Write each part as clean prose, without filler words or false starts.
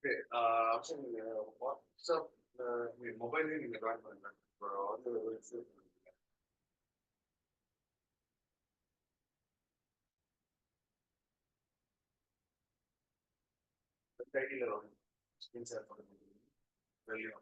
Okay. Actually நீங்க WhatsApp மொபைல்லேயே நீங்க ஜாயின் பண்ணுங்க. இப்போ வந்து ஐடியில் ஸ்க்ரீன் ஷேர் பண்ண முடியும். வெளியே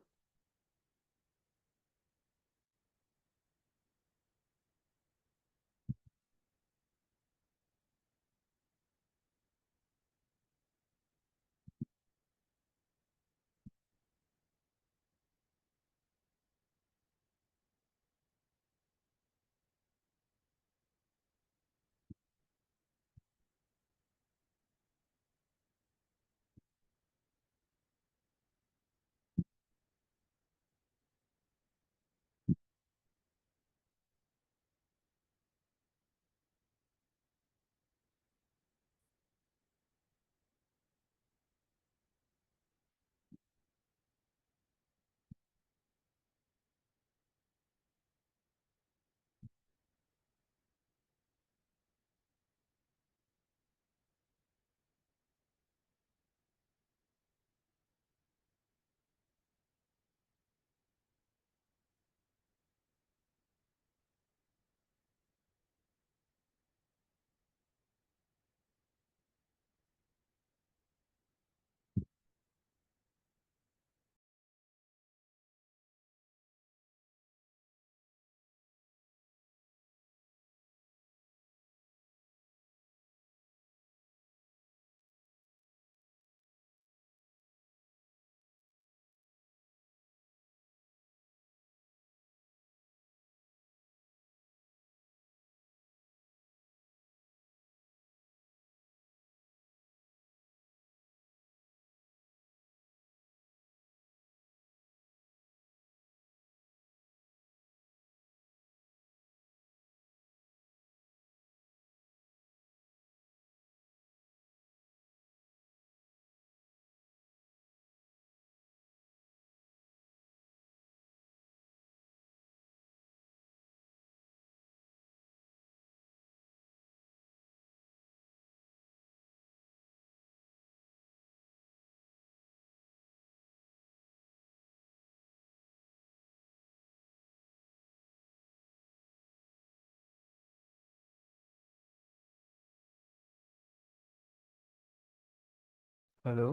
ஹலோ.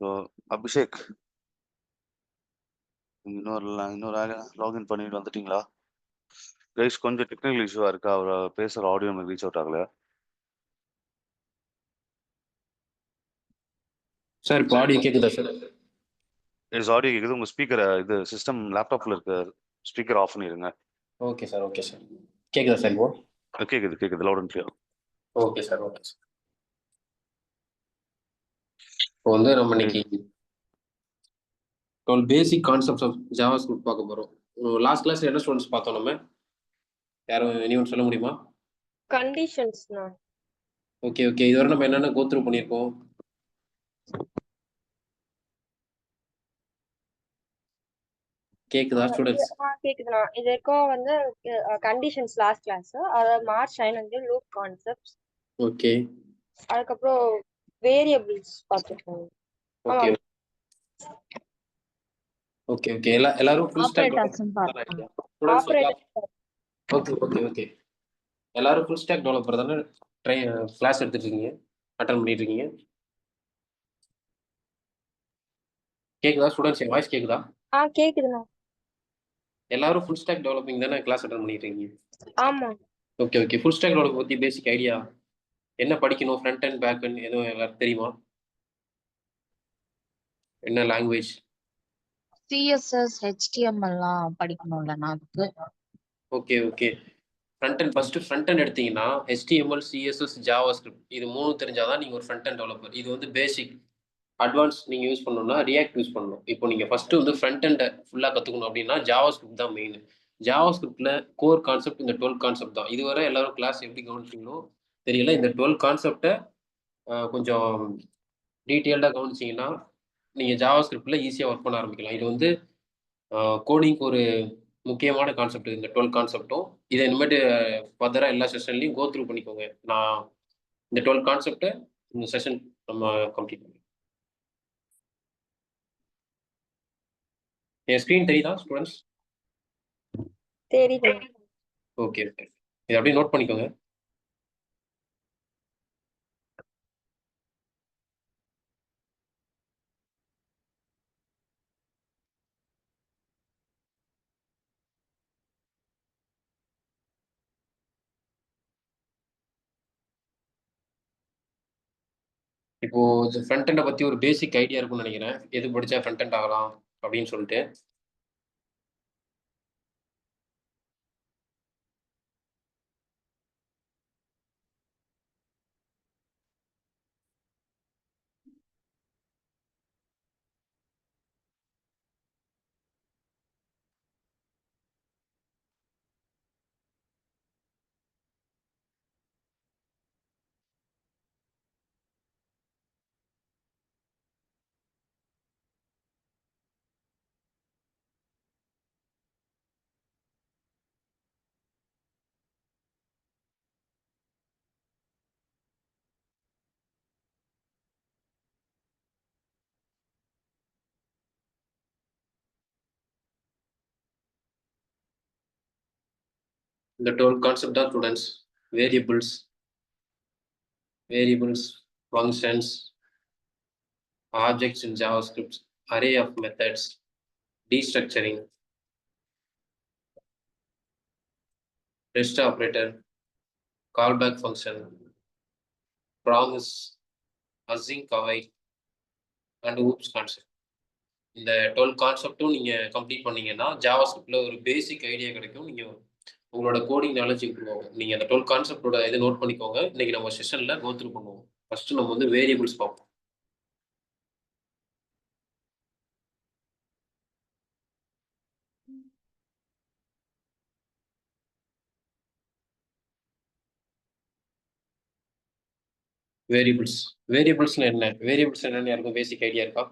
ஸோ அபிஷேக், இன்னொரு லாகின் பண்ணிட்டு வந்துட்டீங்களா? கைஸ், கொஞ்சம் டெக்னிக்கல் இஷ்யூவா இருக்கா? அவர் பேசுகிற ஆடியோ எனக்கு ரீச் அவுட் ஆகல. சார் இப்போ ஆடியோ கேக்குதா சார்? இஸ் ஆடியோ கேக்குது. உங்க ஸ்பீக்கர் இது சிஸ்டம் லேப்டாப்ல இருக்க ஸ்பீக்கர் ஆஃப் பண்ணிருங்க. ஓகே சார் கேக்குதா சார் இப்போ? கேக்குது loud and clear. Okay sir இப்போ வந்து நம்ம இன்னைக்கு 12 basic concepts of JavaScript பார்க்க போறோம். லாஸ்ட் கிளாஸ் என்ன ஸ்டூடெண்ட்ஸ் பார்த்தோம் நம்ம? யாரும் எனிவன் சொல்ல முடியுமா? கண்டிஷன்ஸ்னா. ஓகே இதுவரை நம்ம என்னென்ன கோ த்ரூ பண்ணியிருக்கோம்? கேக்குதா ஸ்டூடெண்ட்ஸ்? கேக்குதுண்ணா. இது வரைக்கும் வந்து கண்டிஷன்ஸ் லாஸ்ட் கிளாஸ், அதாவது மார்ச் 9 வந்து லூப் கான்செப்ட்ஸ். ஓகே அதுக்கப்புறம் வேரியபிள்ஸ் பார்த்துருக்கோம். ஓகே எல்லாரும் ஃபுல் ஸ்டாக் ஆபரேட்டர்ஸ் பார்த்தோம். ஓகே எல்லாரும் ஃபுல் ஸ்டாக் டெவலப்பர் தானே கிளாஸ் எடுத்துட்டு இருக்கீங்க, அட்டெண்ட் பண்ணிட்டு இருக்கீங்க? கேக்குதா ஸ்டூடெண்ட்ஸ்? என் வாய்ஸ் கேக்குதா? கேக்குதுண்ணா. எல்லாரும் ஃபுல் ஸ்டாக் டெவலப்பிங் தானே கிளாஸ் அட்டெண்ட் பண்ணிட்டு இருக்கீங்க? ஆமா. ஓகே ஃபுல் ஸ்டாக் டெவலப் பத்தி பேசிக் ஐடியா என்ன படிக்கணும்? ஃப்ரண்ட் அண்ட் பேக் அண்ட் எதுவும் எல்லாரும் தெரியுமா? என்ன லாங்குவேஜ்? CSS HTML படிக்கணும்ல அதுக்கு. ஓகே ஃப்ரண்ட் அண்ட் எடுத்தீங்கன்னா HTML CSS JavaScript இது 3 தெரிஞ்சாதான் நீங்க ஒரு ஃப்ரண்ட் அண்ட் டெவலப்பர். இது வந்து பேசிக். அட்வான்ஸ் நீங்க யூஸ் பண்ணணும்னா ரியாக்ட் யூஸ் பண்ணணும். இப்போ நீங்க ஃபர்ஸ்ட் வந்து ஃப்ரண்ட் அண்ட் ஃபுல்லா கத்துக்கணும் அப்படின்னா JavaScript தான் மெயின். JavaScriptல கோர் கான்செப்ட் இந்த 12 கான்செப்ட் தான். இதுவரை எல்லாரும் கிளாஸ் எப்படி கவனிச்சீங்களோ தெரியல. இந்த 12 கான்செப்டை கொஞ்சம் டீட்டெயில்டாக கவனிச்சிங்கன்னா நீங்கள் JavaScriptல ஈஸியாக ஒர்க் பண்ண ஆரம்பிக்கலாம். இது வந்து கோடிங்க்கு ஒரு முக்கியமான கான்செப்ட் இந்த 12 கான்செப்டும். இதை இனிமேட்டு ஃபர்தராக எல்லா செஷன்லையும் கோ த்ரூ பண்ணிக்கோங்க. நான் இந்த 12 கான்செப்டை இந்த செஷன் நம்ம கம்ப்ளீட் பண்ணுவோம். என் ஸ்க்ரீன் தெரியுதா ஸ்டூடெண்ட்ஸ்? தெரியுது. ஓகே இதை அப்படியே நோட் பண்ணிக்கோங்க. இப்போ ஃப்ரண்ட் எண்டை பத்தி ஒரு பேசிக் ஐடியா இருக்கும்னு நினைக்கிறேன். எது படிச்சா ஃப்ரண்ட் எண்ட் ஆகலாம் அப்படின்னு சொல்லிட்டு. இந்த 12 கான்செப்ட் தான் students. Variables, functions, objects in JavaScript, array of methods, destructuring, REST operator, callback function, promise, async await, and oops concept. இந்த 12 கான்செப்டும் நீங்க கம்ப்ளீட் பண்ணீங்கன்னா JavaScriptல ஒரு பேசிக் ஐடியா கிடைக்கும். நீங்க உங்களோட கோடிங் நாலேஜ் இம்ப்ரூவ் ஆகும். நீங்க அந்த 12 கான்செப்டோட இதை நோட் பண்ணிக்கோங்க. இன்னைக்கு நம்ம செஷன்ல கோ த்ரூ பண்ணுவோம். ஃபர்ஸ்ட் நம்ம வந்து வேரியபிள்ஸ் பார்ப்போம். வேரியபிள்ஸ் என்ன? வேரியபிள்ஸ் என்னன்னு யாருக்கும் பேசிக் ஐடியா இருக்கா?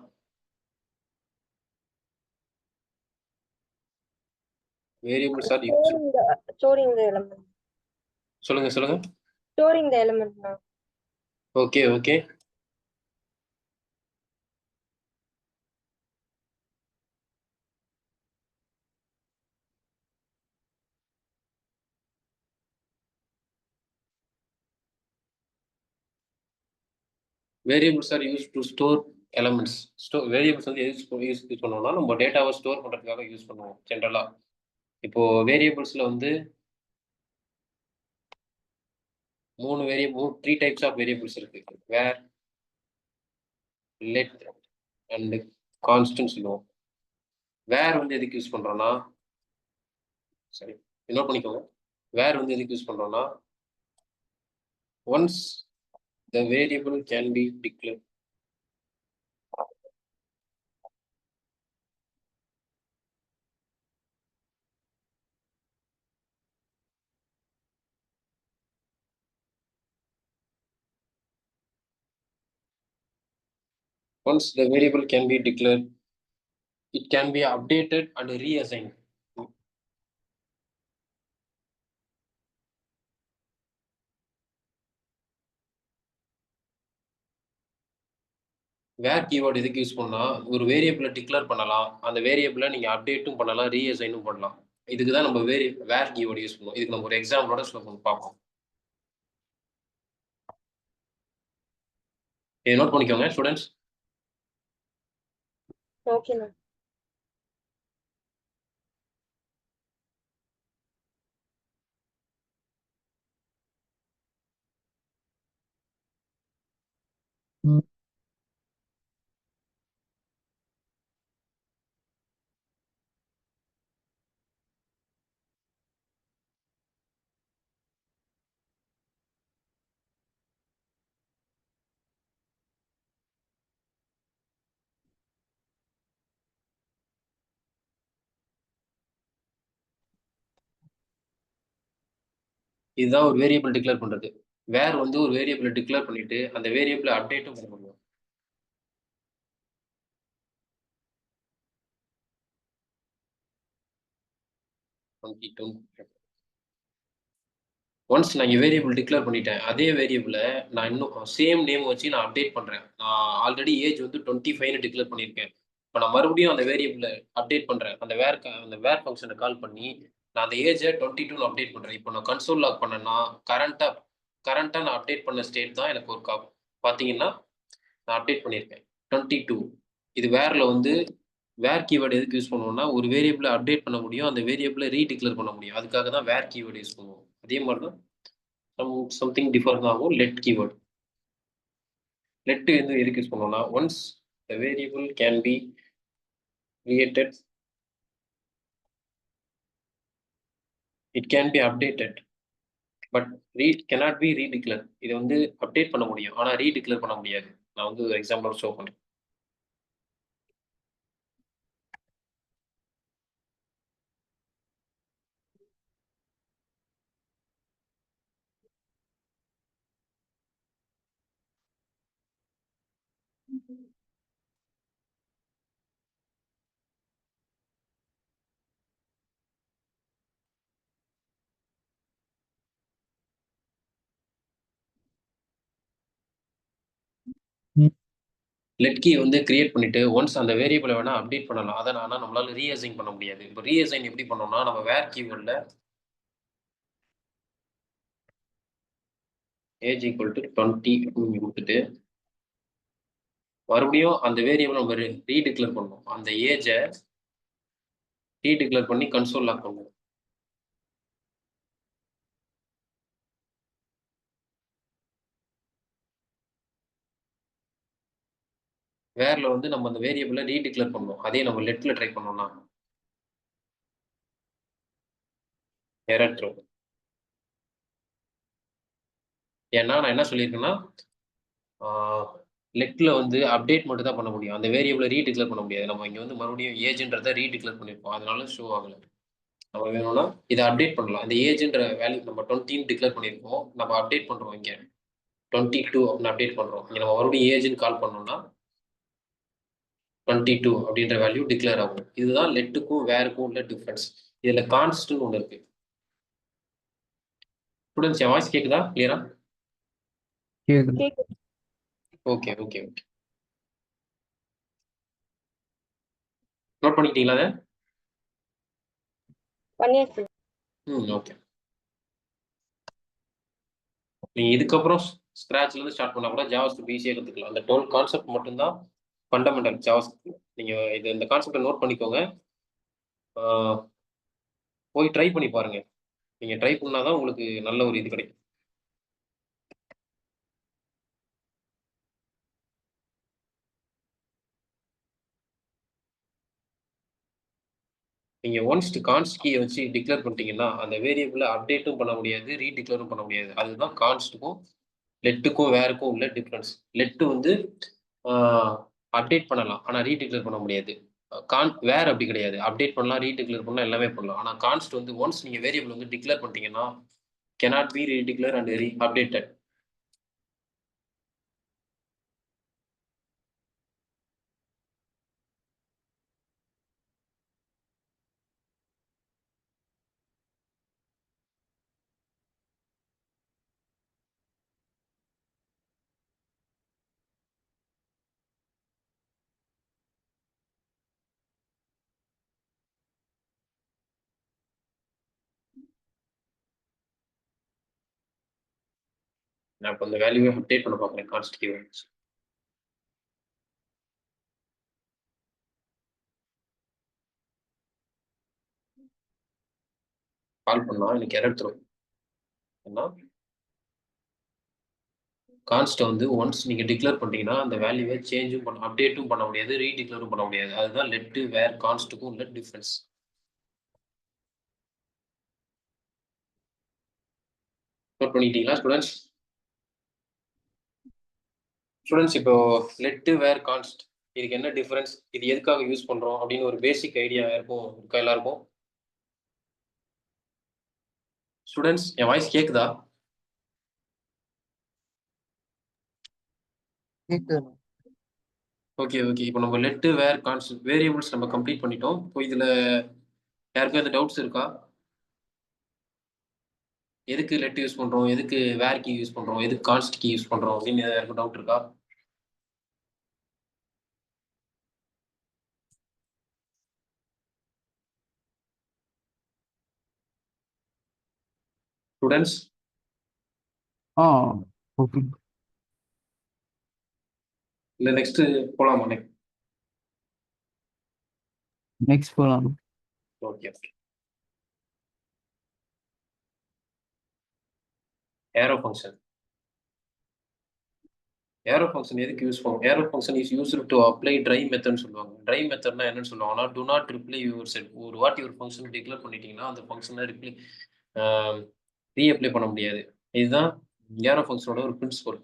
Variables are storing the element. சொல்லுங்க ஸ்டோரிங் தி எலிமெண்ட்னா. Okay variables are use to store elements. Variables வந்து யூஸ் பண்ணுவோம்னா நம்ம டேட்டாவை ஸ்டோர் பண்ணுறதுக்காக யூஸ் பண்ணுவோம் ஜென்ரலாக. இப்போ வேரியபிள்ஸில் வந்து 3 டைப்ஸ் ஆஃப் வேரியபிள்ஸ் இருக்கு. வேர், லெட், அண்ட் கான்ஸ்டன்ட் சொல்லுவோம். வேர் வந்து எதுக்கு யூஸ் பண்றோம்னா, சரி நோட் பண்ணிக்கோங்க. வேர் வந்து எதுக்கு யூஸ் பண்றோம்னா, once the variable can be declare. Once the variable can be declared, it can be updated and reassigned. Var keyword எதுக்கு யூஸ் பண்ணா, ஒரு வேரியபிளை டிக்ளேர் பண்ணலாம், அந்த வேரியபிளை நீங்க அப்டேட்டும் பண்ணலாம், ரீஅசைனும் பண்ணலாம். இதுக்கு தான் நம்ம வேர் கீவேர்டு யூஸ் பண்ணுவோம். இதுக்கு நம்ம ஒரு எக்ஸாம்பிளோட பார்ப்போம். இதை நோட் பண்ணிக்கோங்க ஸ்டூடெண்ட்ஸ். Okay ma'am. இதுதான் ஒரு வேரியபிள் டிக்ளேர் பண்றது. வேர் வந்து ஒரு வேரியபிளை டிக்ளேர் பண்ணிட்டு அந்த வேரியபிளை அப்டேட்டும் பண்ண முடியும். ஒன்ஸ் நான் வேரியபிள் டிக்ளேர் பண்ணிட்டேன், அதே வேரியபிளை நான் இன்னும் சேம் நேம் வச்சு நான் அப்டேட் பண்றேன். நான் ஆல்ரெடி ஏஜ் வந்து 25 டிக்ளேர் பண்ணியிருக்கேன். இப்போ நான் மறுபடியும் அந்த வேரியபிளை அப்டேட் பண்றேன். அந்த வேர் ஃபங்க்ஷனை கால் பண்ணி நான் அந்த ஏஜை 22 அப்டேட் பண்றேன். இப்போ நான் கன்சோல் லாக் பண்ணேன்னா கரண்டா நான் அப்டேட் பண்ண ஸ்டேட் தான் எனக்கு ஒரு பார்த்தீங்கன்னா நான் அப்டேட் பண்ணியிருக்கேன் 22. இது வேர்ல வந்து வேர் கீவேர்டு எதுக்கு யூஸ் பண்ணுவோம்னா, ஒரு வேரியபிளை அப்டேட் பண்ண முடியும், அந்த வேரியபிளை ரீடிக்ளேர் பண்ண முடியும். அதுக்காக தான் வேர் கீவேர்டு யூஸ் பண்ணுவோம். அதே மாதிரி தான் something different ஆகும் let keyword. let வந்து எதுக்கு யூஸ் பண்ணுவோம்னா, once the variable can be created, it can be updated but cannot be redeclared. இது வந்து அப்டேட் பண்ண முடியும், ஆனா ரீடிக்ளேர் பண்ண முடியாது. நான் வந்து ஒரு எக்ஸாம்பிள் ஷோ பண்றேன். லெட் கீ வந்து கிரியேட் பண்ணிட்டு ஒன்ஸ் அந்த வேரியபிளை வேணா அப்டேட் பண்ணலாம். அதை ஆனால் நம்மளால ரீஅசைன் பண்ண முடியாது. இப்போ ரீஅசைன் எப்படி பண்ணோம்னா, நம்ம வேர் கீவேர்டில் ஏஜ் ஈக்குவல் டு 20 கொடுத்துட்டு மறுபடியும் அந்த வேரியபிள் நம்ம ரீடிக்ளேர் பண்ணுவோம். அந்த ஏஜை ரீடிக்ளேர் பண்ணி கன்சோல் லாக் பண்ணுவோம். வேர்ல வந்து நம்ம அந்த வேரியபிளை ரீடிக்ளேர் பண்ணுவோம். அதே நம்ம லெட்ல ட்ரை பண்ணோம்னா எரர் த்ரோ. ஏன்னா நான் என்ன சொல்லியிருக்கேன்னா, லெட்ல வந்து அப்டேட் மட்டும் தான் பண்ண முடியும், அந்த வேரியபிளை ரீடிக்ளேர் பண்ண முடியாது. நம்ம இங்க வந்து மறுபடியும் ஏஜ்ன்றதை ரீடிக்ளேர் பண்ணிருப்போம், அதனால ஷோ ஆகல. நம்ம வேணும்னா இதை அப்டேட் பண்ணலாம். இந்த ஏஜ்ன்ற வேல்யூ நம்ம 20 டிக்ளேர் பண்ணியிருக்கோம், நம்ம அப்டேட் பண்றோம். இங்க 22 அப்படின்னு அப்டேட் பண்றோம். இங்க நம்ம மறுபடியும் ஏஜ்னு கால் பண்ணோம்னா 22 அப்படின்ற வேல்யூ டிக்ளேர் ஆகும். இதுதான் லெட்டுக்கும் வேருக்கும் உள்ள டிஃபரன்ஸ். இதுல கான்ஸ்ட்னு ஒன்று இருக்கு. ஸ்டூடெண்ட்ஸ் என் வாய்ஸ் கேக்குதா கிளியரா? கேக்குது. ஓகே ஓகே ஓகே, நோட் பண்ணிக்கிட்டீங்களா அதை? பண்ணியாச்சு. ஓகே. நீங்க இதுக்கப்புறம் ஸ்கிராச்ல இருந்து ஸ்டார்ட் பண்ணா கூட ஜாவாஸ்கிரிப்ட் ஈஸியாக கற்றுக்கலாம். அந்த 12 கான்செப்ட் மட்டும்தான் ஃபண்டமெண்டல் ஜாவாஸ்கிரிப்ட். நீங்க இந்த கான்செப்டை நோட் பண்ணிக்கோங்க, போய் ட்ரை பண்ணி பாருங்க. நீங்க ட்ரை பண்ணாதான் உங்களுக்கு நல்ல ஒரு இது கிடைக்கும். நீங்க ஒன்ஸ் கான்ஸ்ட் கீயை வச்சு டிக்ளேர் பண்ணிட்டீங்கன்னா அந்த வேரியபிளை அப்டேட்டும் பண்ண முடியாது ரீடிக்ளேரும் பண்ண முடியாது. அதுதான் கான்ஸ்ட்டுக்கும் லெட்டுக்கும் வேருக்கும் உள்ள டிஃப்ரென்ஸ். லெட்டு வந்து அப்டேட் பண்ணலாம் ஆனால் ரீடிக்ளேர் பண்ண முடியாது. வேர் அப்படி கிடையாது, அப்டேட் பண்ணலாம் ரீடிக்ளேர் பண்ணலாம் எல்லாமே பண்ணலாம். ஆனால் கான்ஸ்ட் வந்து ஒன்ஸ் நீங்க வேரியபிள் வந்து டிக்ளேர் பண்ணிட்டீங்கன்னா cannot be redeclared and updated. நான் இப்போ இந்த வேல்யூவை அப்டேட் பண்ண பார்க்குறேன் கான்ஸ்ட் கீ. கால் பண்ணா எனக்கு எரர் தரும். ஏன்னா கான்ஸ்ட்டை வந்து ஒன்ஸ் நீங்க டிக்ளேர் பண்ணிட்டீங்கன்னா அந்த வேல்யூவை சேஞ்சும் பண்ண அப்டேட்டும் பண்ண முடியாது ரீடிக்ளேரும் பண்ண முடியாது. அதுதான் லெட்டு வேர் கான்ஸ்ட்டுக்கும் உள்ள டிஃப்ரென்ஸ். நோட் பண்ணிக்கிட்டீங்களா ஸ்டூடெண்ட்ஸ்? ஸ்டூடெண்ட்ஸ் இப்போ லெட்டு வேர் கான்ஸ்ட் இதுக்கு என்ன டிஃபரன்ஸ், இது எதுக்காக யூஸ் பண்றோம் அப்படின்னு ஒரு பேசிக் ஐடியா இருக்கா எல்லாருக்கும்? ஸ்டூடெண்ட்ஸ் என் வாய்ஸ் கேக்குதா? Okay okay. இப்போ நம்ம லெட்டு வேர் கான்ஸ்ட் வேரியபிள்ஸ் நம்ம கம்ப்ளீட் பண்ணிட்டோம். இப்போ இதுல யாருக்கும் எந்த டவுட்ஸ் இருக்கா? எதுக்கு லெட் யூஸ் பண்றோம், எதுக்கு வேர் கீ யூஸ் பண்றோம், எதுக்கு கான்ஸ்ட் கீ யூஸ் பண்றோம் அப்படின்னு யாருக்கும் டவுட் இருக்கா? Students okay. இல்ல நெக்ஸ்ட் போலாமா? நெக்ஸ்ட் போலாம். Okay. Arrow function. Arrow function எதுக்கு யூஸ் பண்ணுவோம்? Arrow function is used to apply DRY மெத்தட்னு சொல்லுவாங்க. ட்ரை மெத்தட்னா என்னன்னு சொல்லுவாங்கன்னா do not reply yourself. ஒரு வாட்டி ஒரு ஃபங்க்ஷன் டிக்ளேர் பண்ணிட்டீங்கன்னா அந்த ஃபங்க்ஷனை ரீஅப்ளை பண்ண முடியாது. இதுதான் ஏரோ ஃபங்க்ஷனோட ஒரு பிரின்சிபல்.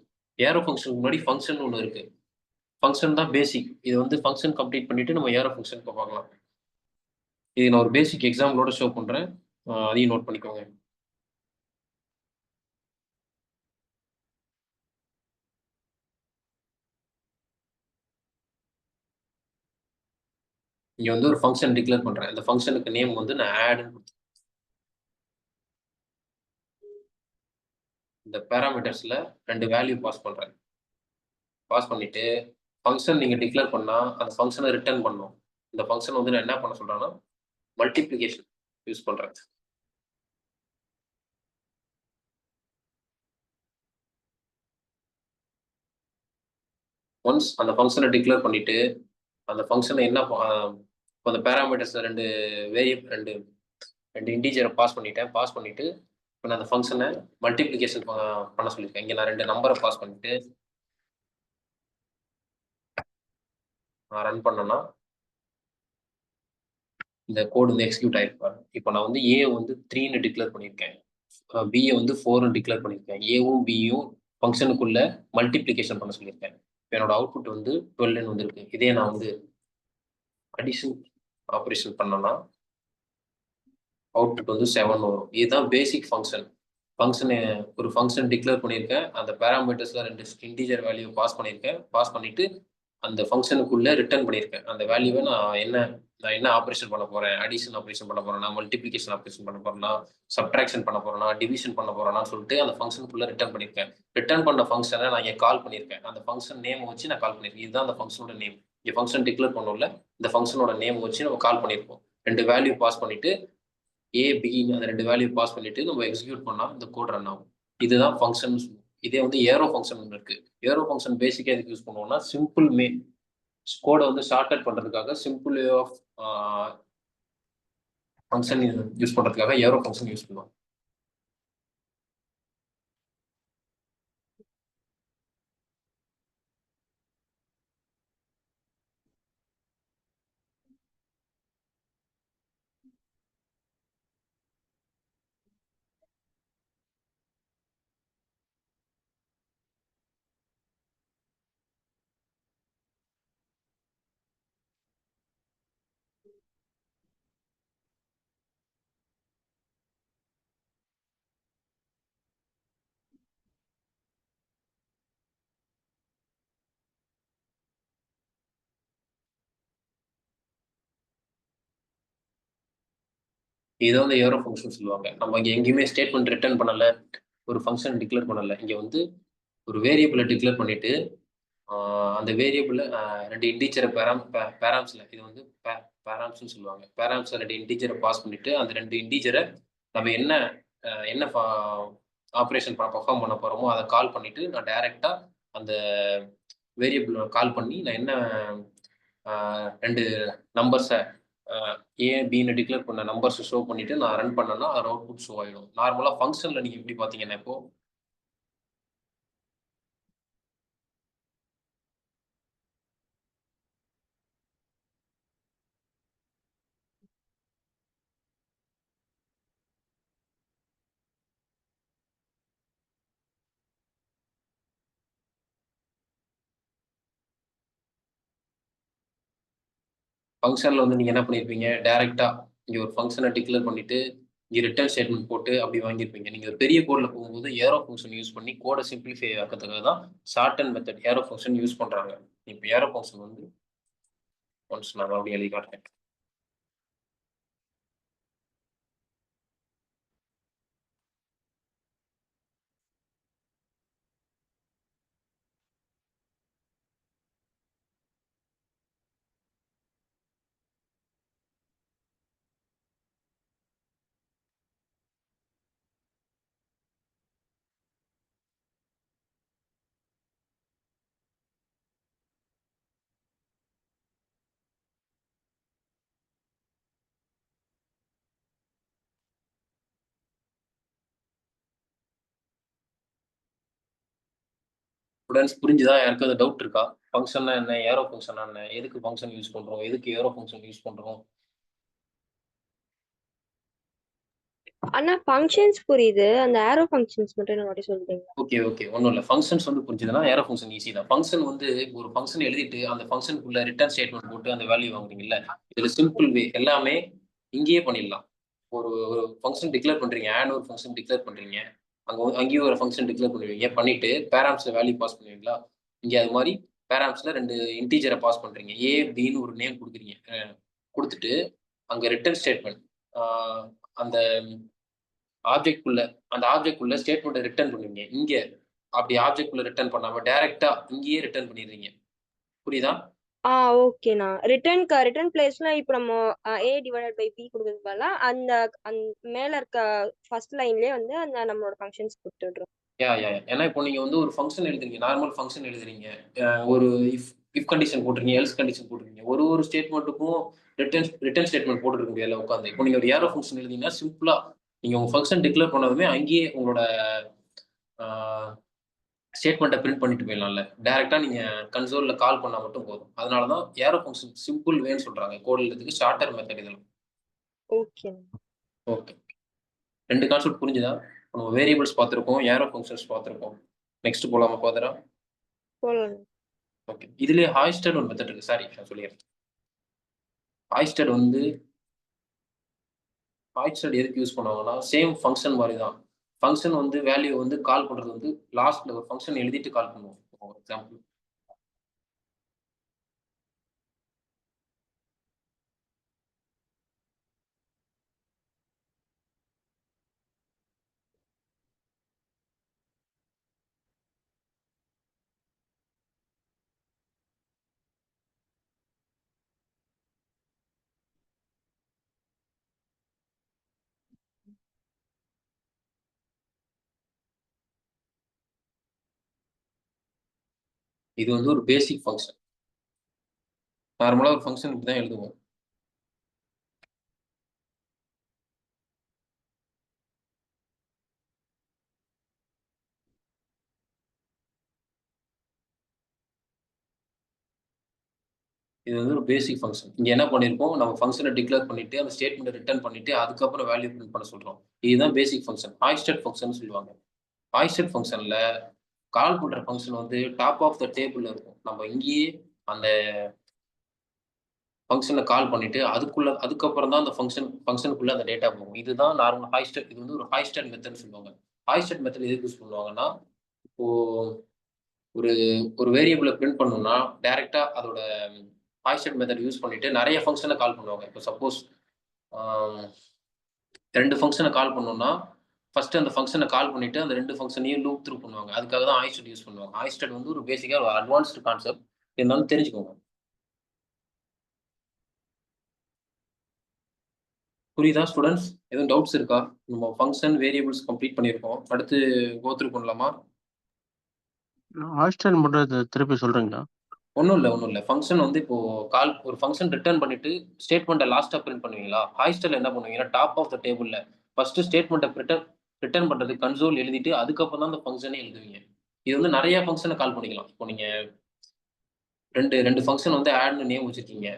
ஏரோ ஃபங்க்ஷனுக்கு முன்னாடி ஃபங்க்ஷன் ஒன்று இருக்கு. ஃபங்க்ஷன் தான் பேசிக். இது வந்து ஃபங்க்ஷன் கம்ப்ளீட் பண்ணிட்டு நம்ம ஏரோ ஃபங்க்ஷன் பார்க்கலாம். இது நான் ஒரு பேசிக் எக்ஸாம்பிளோட ஷோ பண்றேன், அதையும் நோட் பண்ணிக்கோங்க. இங்க வந்து ஒரு ஃபங்க்ஷன் டிக்ளேர் பண்றேன். அந்த ஃபங்க்ஷனுக்கு நேம் வந்து நான் ஆட்னு கொடுத்தேன். இந்த பேராமீட்டர்ஸ்ல 2 வேல்யூ பாஸ் பண்றேன். பாஸ் பண்ணிட்டு ஃபங்க்ஷன் நீங்க டிக்ளேர் பண்ணா அந்த ஃபங்க்ஷனை ரிட்டர்ன் பண்ணணும். இந்த ஃபங்க்ஷன் வந்து நான் என்ன பண்ண சொல்றேன்னா மல்டிப்ளிகேஷன் யூஸ் பண்றேன். ஒன்ஸ் அந்த ஃபங்க்ஷனை டிக்ளேர் பண்ணிட்டு அந்த ஃபங்க்ஷனை என்ன அந்த பேராமீட்டர்ஸ் ரெண்டு வேரியபிள் ரெண்டு இன்டீஜரை பாஸ் பண்ணிட்டேன். பாஸ் பண்ணிட்டு இப்போ நான் அந்த ஃபங்க்ஷனை மல்டிப்ளிகேஷன் பண்ண சொல்லியிருக்கேன். இங்கே நான் 2 நம்பரை பாஸ் பண்ணிட்டு நான் ரன் பண்ணேன்னா இந்த கோடு வந்து எக்ஸிக்யூட் ஆயிருப்பாரு. இப்போ நான் வந்து ஏ வந்து 3ன்னு டிக்ளேர் பண்ணியிருக்கேன், பிஏ வந்து 4ன்னு டிக்ளேர் பண்ணியிருக்கேன். ஏவும் பியும் ஃபங்க்ஷனுக்குள்ள மல்டிப்ளிகேஷன் பண்ண சொல்லியிருக்கேன். என்னோட அவுட்புட் வந்து 12ன்னு வந்திருக்கு. இதே நான் வந்து அடிஷன் ஆப்ரேஷன் பண்ணேன்னா அவுட்புட் வந்து 7 வரும். இதுதான் பேசிக் ஃபங்க்ஷன். ஒரு ஃபங்க்ஷன் டிக்ளேர் பண்ணியிருக்கேன். அந்த பேராமீட்டர்ஸ்ல 2 இன்டீஜர் வேல்யூ பாஸ் பண்ணியிருக்கேன். பாஸ் பண்ணிட்டு அந்த ஃபங்க்ஷனுக்குள்ள ரிட்டர்ன் பண்ணியிருக்கேன். அந்த வேல்யூவை நான் என்ன ஆப்ரேஷன் பண்ண போறேன், அடிஷன் ஆப்ரேஷன் பண்ண போறேன்னா, மல்டிப்ளிகேஷன் ஆப்ரேஷன் பண்ண போறேன்னா, சப்ட்ராக்ஷன் பண்ண போறேன்னா, டிவிஷன் பண்ண போறேன்னா சொல்லிட்டு அந்த ஃபங்க்ஷனுக்குள்ள ரிட்டர்ன் பண்ணியிருக்கேன். ரிட்டர்ன் பண்ண ஃபங்க்ஷனை நான் இங்கே கால் பண்ணியிருக்கேன். அந்த ஃபங்க்ஷன் நேம் வச்சு நான் கால் பண்ணியிருக்கேன். இதுதான் அந்த ஃபங்க்ஷனோட நேம். இங்கே ஃபங்க்ஷன் டிக்ளேர் பண்ணோம்ல, இந்த ஃபங்க்ஷனோட நேம் வச்சு நம்ம கால் பண்ணியிருக்கோம். 2 வேல்யூ பாஸ் பண்ணிட்டு ஏ பின்னு அந்த 2 வேல்யூ பாஸ் பண்ணிட்டு நம்ம எக்ஸிக்யூட் பண்ணா இந்த கோட் ரன் ஆகும். இதுதான் ஃபங்க்ஷன். இதே வந்து ஏரோ ஃபங்க்ஷன் ஒன்று இருக்கு. ஏரோ ஃபங்க்ஷன் பேசிக்காக எதுக்கு யூஸ் பண்ணுவோம்னா சிம்பிள் கோடை வந்து ஷார்ட்கட் பண்றதுக்காக simple way of function use பண்றதுக்காக ஏரோ ஃபங்க்ஷன் யூஸ் பண்ணுவோம். இதை வந்து ஏரோ ஃபங்க்ஷன் சொல்லுவாங்க. நம்ம இங்கே எங்கேயுமே ஸ்டேட்மெண்ட் ரிட்டர்ன் பண்ணலை, ஒரு ஃபங்க்ஷன் டிக்ளேர் பண்ணலை. இங்கே வந்து ஒரு வேரியபிளை டிக்ளேர் பண்ணிட்டு அந்த வேரியபிள் 2 இன்டீஜரை பேராம்ஸில் இது வந்து பேராம்ஸ்னு சொல்லுவாங்க. பேராம்ஸில் 2 இன்டீஜரை பாஸ் பண்ணிட்டு அந்த 2 இன்டீஜரை நம்ம என்ன ஆப்ரேஷன் பர்ஃபார்ம் பண்ண போகிறோமோ அதை கால் பண்ணிட்டு நான் டைரெக்டாக அந்த வேரியபிள் கால் பண்ணி நான் என்ன 2 நம்பர்ஸை ஏ பின்னு டிக்ளேர் பண்ண நம்பர்ஸை ஷோ பண்ணிட்டு நான் ரன் பண்ணேன்னா அது அவுட்புட் ஷோ ஆகிடும். நார்மலாக ஃபங்க்ஷனில் நீங்கள் எப்படி பார்த்தீங்கன்னா இப்போ ஃபங்க்ஷனில் வந்து நீங்கள் என்ன பண்ணியிருப்பீங்க, டேரெக்டாக இங்கே ஒரு ஃபங்க்ஷனை டிக்ளேர் பண்ணிவிட்டு இங்கே ரிட்டர்ன் ஸ்டேட்மெண்ட் போட்டு அப்படி வாங்கியிருப்பீங்க. நீங்கள் பெரிய கோடில் போகும்போது ஏரோ ஃபங்க்ஷன் யூஸ் பண்ணி கோடை சிம்பிளிஃபை ஆக்கிறதுக்காக தான் shorthand method arrow function use பண்ணுறாங்க. இப்போ ஏரோ ஃபங்க்ஷன் வந்து ஒன்ஸ் நான் அப்படி எழுதி காட்டுறேன். ஸ்டூடெண்ட்ஸ் புரிஞ்சுதா? யாருக்காவது டவுட் இருக்கா? ஃபங்க்ஷன்னா என்ன, ஏரோ ஃபங்க்ஷனா என்ன, எதுக்கு ஃபங்க்ஷன் யூஸ் பண்ணுறோம், எதுக்கு ஏரோ ஃபங்க்ஷன் யூஸ் பண்ணுறோம்? ஆனா ஃபங்க்ஷன்ஸ் புரியுது, அந்த ஆரோ ஃபங்க்ஷன்ஸ் மட்டும் என்ன மட்டும் சொல்றீங்க? ஓகே ஒன்றும் இல்லை. ஃபங்க்ஷன்ஸ் வந்து புரிஞ்சுதுன்னா ஏரோ ஃபங்க்ஷன் ஈஸி தான். ஃபங்க்ஷன் வந்து ஒரு ஃபங்க்ஷன் எழுதிட்டு அந்த ஃபங்க்ஷனுக்குள்ள ரிட்டர்ன் ஸ்டேட்மெண்ட் போட்டு அந்த வேல்யூ வாங்குறீங்கல்ல, இதில் சிம்பிள் வே எல்லாமே இங்கேயே பண்ணிடலாம். ஒரு ஃபங்க்ஷன் டிக்ளேர் பண்ணுறீங்க, ஆட் ஒரு ஃபங்க்ஷன் டிக்ளேர் பண்ணுறீங்க, அங்கேயும் ஒரு ஃபங்க்ஷன் டிக்ளேர் பண்ணுவீங்க, பண்ணிட்டு பேராம்ஸில் வேல்யூ பாஸ் பண்ணுவீங்களா, இங்கே அது மாதிரி பேராம்ஸில் 2 இன்டீஜரை பாஸ் பண்ணுறீங்க, ஏ பின்னு ஒரு நேம் கொடுக்குறீங்க. கொடுத்துட்டு அங்கே ரிட்டர்ன் ஸ்டேட்மெண்ட் அந்த ஆப்ஜெக்ட்குள்ள ஸ்டேட்மெண்ட்டை ரிட்டர்ன் பண்ணுவீங்க. இங்கே அப்படி ஆப்ஜெக்ட்குள்ள ரிட்டர்ன் பண்ணாம டைரக்டா இங்கேயே ரிட்டர்ன் பண்ணிடுறீங்க. புரியுதா? ஓகேண்ணா. ரிட்டர்ன் பிளேஸ்ல இப்போ நம்ம a டிவைடட் பை b கொடுக்கறதுக்கு பதிலா அந்த மேல இருக்க ஃபர்ஸ்ட் லைன்லயே வந்து அந்த நம்மளோட ஃபங்க்ஷன்ஸ் கொடுத்துடுறோம். ஏன்னா இப்போ நீங்க வந்து ஒரு ஃபங்க்ஷன் எழுதுறீங்க, நார்மல் ஃபங்க்ஷன் எழுதுறீங்க, ஒரு இஃப் கண்டிஷன் போட்டுருங்க, எல்ஸ் கண்டிஷன் போட்டுருங்க, ஒரு ஸ்டேட்மெண்ட்டுக்கும் ரிட்டர்ன் ஸ்டேட்மெண்ட் போட்டுருக்க முடியல உட்காந்து. இப்போ நீங்க ஒரு ஏரோ ஃபங்க்ஷன் எழுதிங்கன்னா சிம்பிளா நீங்க உங்க ஃபங்க்ஷன் டிக்ளேர் பண்ணதுமே அங்கேயே உங்களோட ஸ்டேட்மெண்ட்டை பிரிண்ட் பண்ணிட்டு போயிடலாம்ல. டைரக்டா நீங்க கன்சோல்ல கால் பண்ணா மட்டும் போதும். அதனால தான் ஏரோ ஃபங்க்ஷன் சிம்பிள் வேன்னு சொல்றாங்க. கோட் எழுதுறதுக்கு ஷார்ட்டர் மெத்தட் இதெல்லாம். ஓகே. 2 கான்செப்ட் புரிஞ்சுதா? நம்ம வேரியபிள்ஸ் பார்த்துருக்கோம், ஏரோ ஃபங்க்ஷன்ஸ் பார்த்துருக்கோம். நெக்ஸ்ட் போலாமா ஃபர்தரா? போலாம். ஓகே. இதுலயே ஹாய்ஸ்டட் ஒரு மெத்தட் இருக்கு. சாரி நான் சொல்லிடுறேன். ஹாய்ஸ்டட் எதுக்கு யூஸ் பண்ணுவாங்கன்னா சேம் ஃபங்க்ஷன் மாதிரி தான். ஃபங்க்ஷன் வந்து வேல்யூ வந்து கால் பண்றது வந்து லாஸ்ட்ல ஒரு ஃபங்க்ஷன் எழுதிட்டு கால் பண்ணுவோம். ஃபார் எக்ஸாம்பிள் இது வந்து ஒரு பேசிக் ஃபங்க்ஷன். நார்மலா ஒரு ஃபங்க்ஷன் இப்படி தான் எழுதுவோம். இது வந்து ஒரு பேசிக் ஃபங்க்ஷன். இங்க என்ன பண்ணிருக்கோம், நம்ம ஃபங்க்ஷனை டிக்ளேர் பண்ணிட்டு அந்த ஸ்டேட்மெண்ட் ரிட்டர்ன் பண்ணிட்டு அதுக்கப்புறம் வேல்யூ பிரிண்ட் பண்ண சொல்றோம். இதுதான் பேசிக் ஃபங்க்ஷன். ஹாய்ஸ்டட் ஃபங்க்ஷன் சொல்லுவாங்க. ஹாய்ஸ்டட் ஃபங்க்ஷன்ல கால் பண்ற ஃபங்க்ஷன் வந்து டாப் ஆஃப் த டேபிள்ல இருக்கும். நம்ம இங்கேயே அந்த ஃபங்க்ஷனை கால் பண்ணிட்டு அதுக்கப்புறம் தான் அந்த ஃபங்க்ஷனுக்குள்ள அந்த டேட்டா போகும். இதுதான் நார்மல் ஹாய்ஸ்டட். இது வந்து ஒரு ஹாய்ஸ்டட் மெத்தட் சொல்லுவாங்க. ஹாய்ஸ்டட் மெத்தட் எதுக்கு யூஸ் பண்ணுவாங்கன்னா, இப்போ ஒரு வேரியபிளை பிரிண்ட் பண்ணணும்னா டைரக்டா அதோட ஹாய்ஸ்டட் மெத்தட் யூஸ் பண்ணிட்டு நிறைய ஃபங்க்ஷனை கால் பண்ணுவாங்க. இப்போ சப்போஸ் 2 ஃபங்க்ஷனை கால் பண்ணோம்னா ஃபர்ஸ்ட் அந்த ஃபங்க்ஷனை கால் பண்ணிட்டு அந்த 2 ஃபங்க்ஷனையும் லூப் த்ரூ பண்ணுவாங்க. அதுக்காக தான் ஆயிஸ்டட் யூஸ் பண்ணுவாங்க. ஆயிஸ்டட் வந்து ஒரு பேசிக்கா ஒரு அட்வான்ஸ்டு கான்செப்ட். இருந்தாலும் தெரிஞ்சுக்கோங்க. புரியுதா ஸ்டூடெண்ட்ஸ்? எதுவும் டவுட்ஸ் இருக்கா? நம்ம ஃபங்க்ஷன் வேரியபிள்ஸ் கம்ப்ளீட் பண்ணியிருக்கோம். அடுத்து கோ த்ரூ பண்ணலாமா? ஹாஸ்டல் மட்டும் திருப்பி சொல்றீங்களா? ஒன்றும் இல்லை. ஃபங்க்ஷன் வந்து இப்போ ஒரு ஃபங்க்ஷன் ரிட்டர்ன் பண்ணிட்டு ஸ்டேட்மெண்ட்டை லாஸ்ட்டாக பிரிண்ட் பண்ணுவீங்களா? ஹாஸ்டல் என்ன பண்ணுவீங்கன்னா டாப் ஆஃப் த டேபிளில் ஃபர்ஸ்ட் ஸ்டேட்மெண்ட்டை ரிட்டர்ன் பண்ணுறது கன்சோல் எழுதிட்டு அதுக்கப்புறம் தான் அந்த ஃபங்க்ஷனே எழுதுவீங்க. இது வந்து நிறைய ஃபங்க்ஷனை கால் பண்ணிக்கலாம். இப்போ நீங்கள் ரெண்டு ஃபங்க்ஷன் வந்து ஆட்னு நேம் வச்சுருக்கீங்க.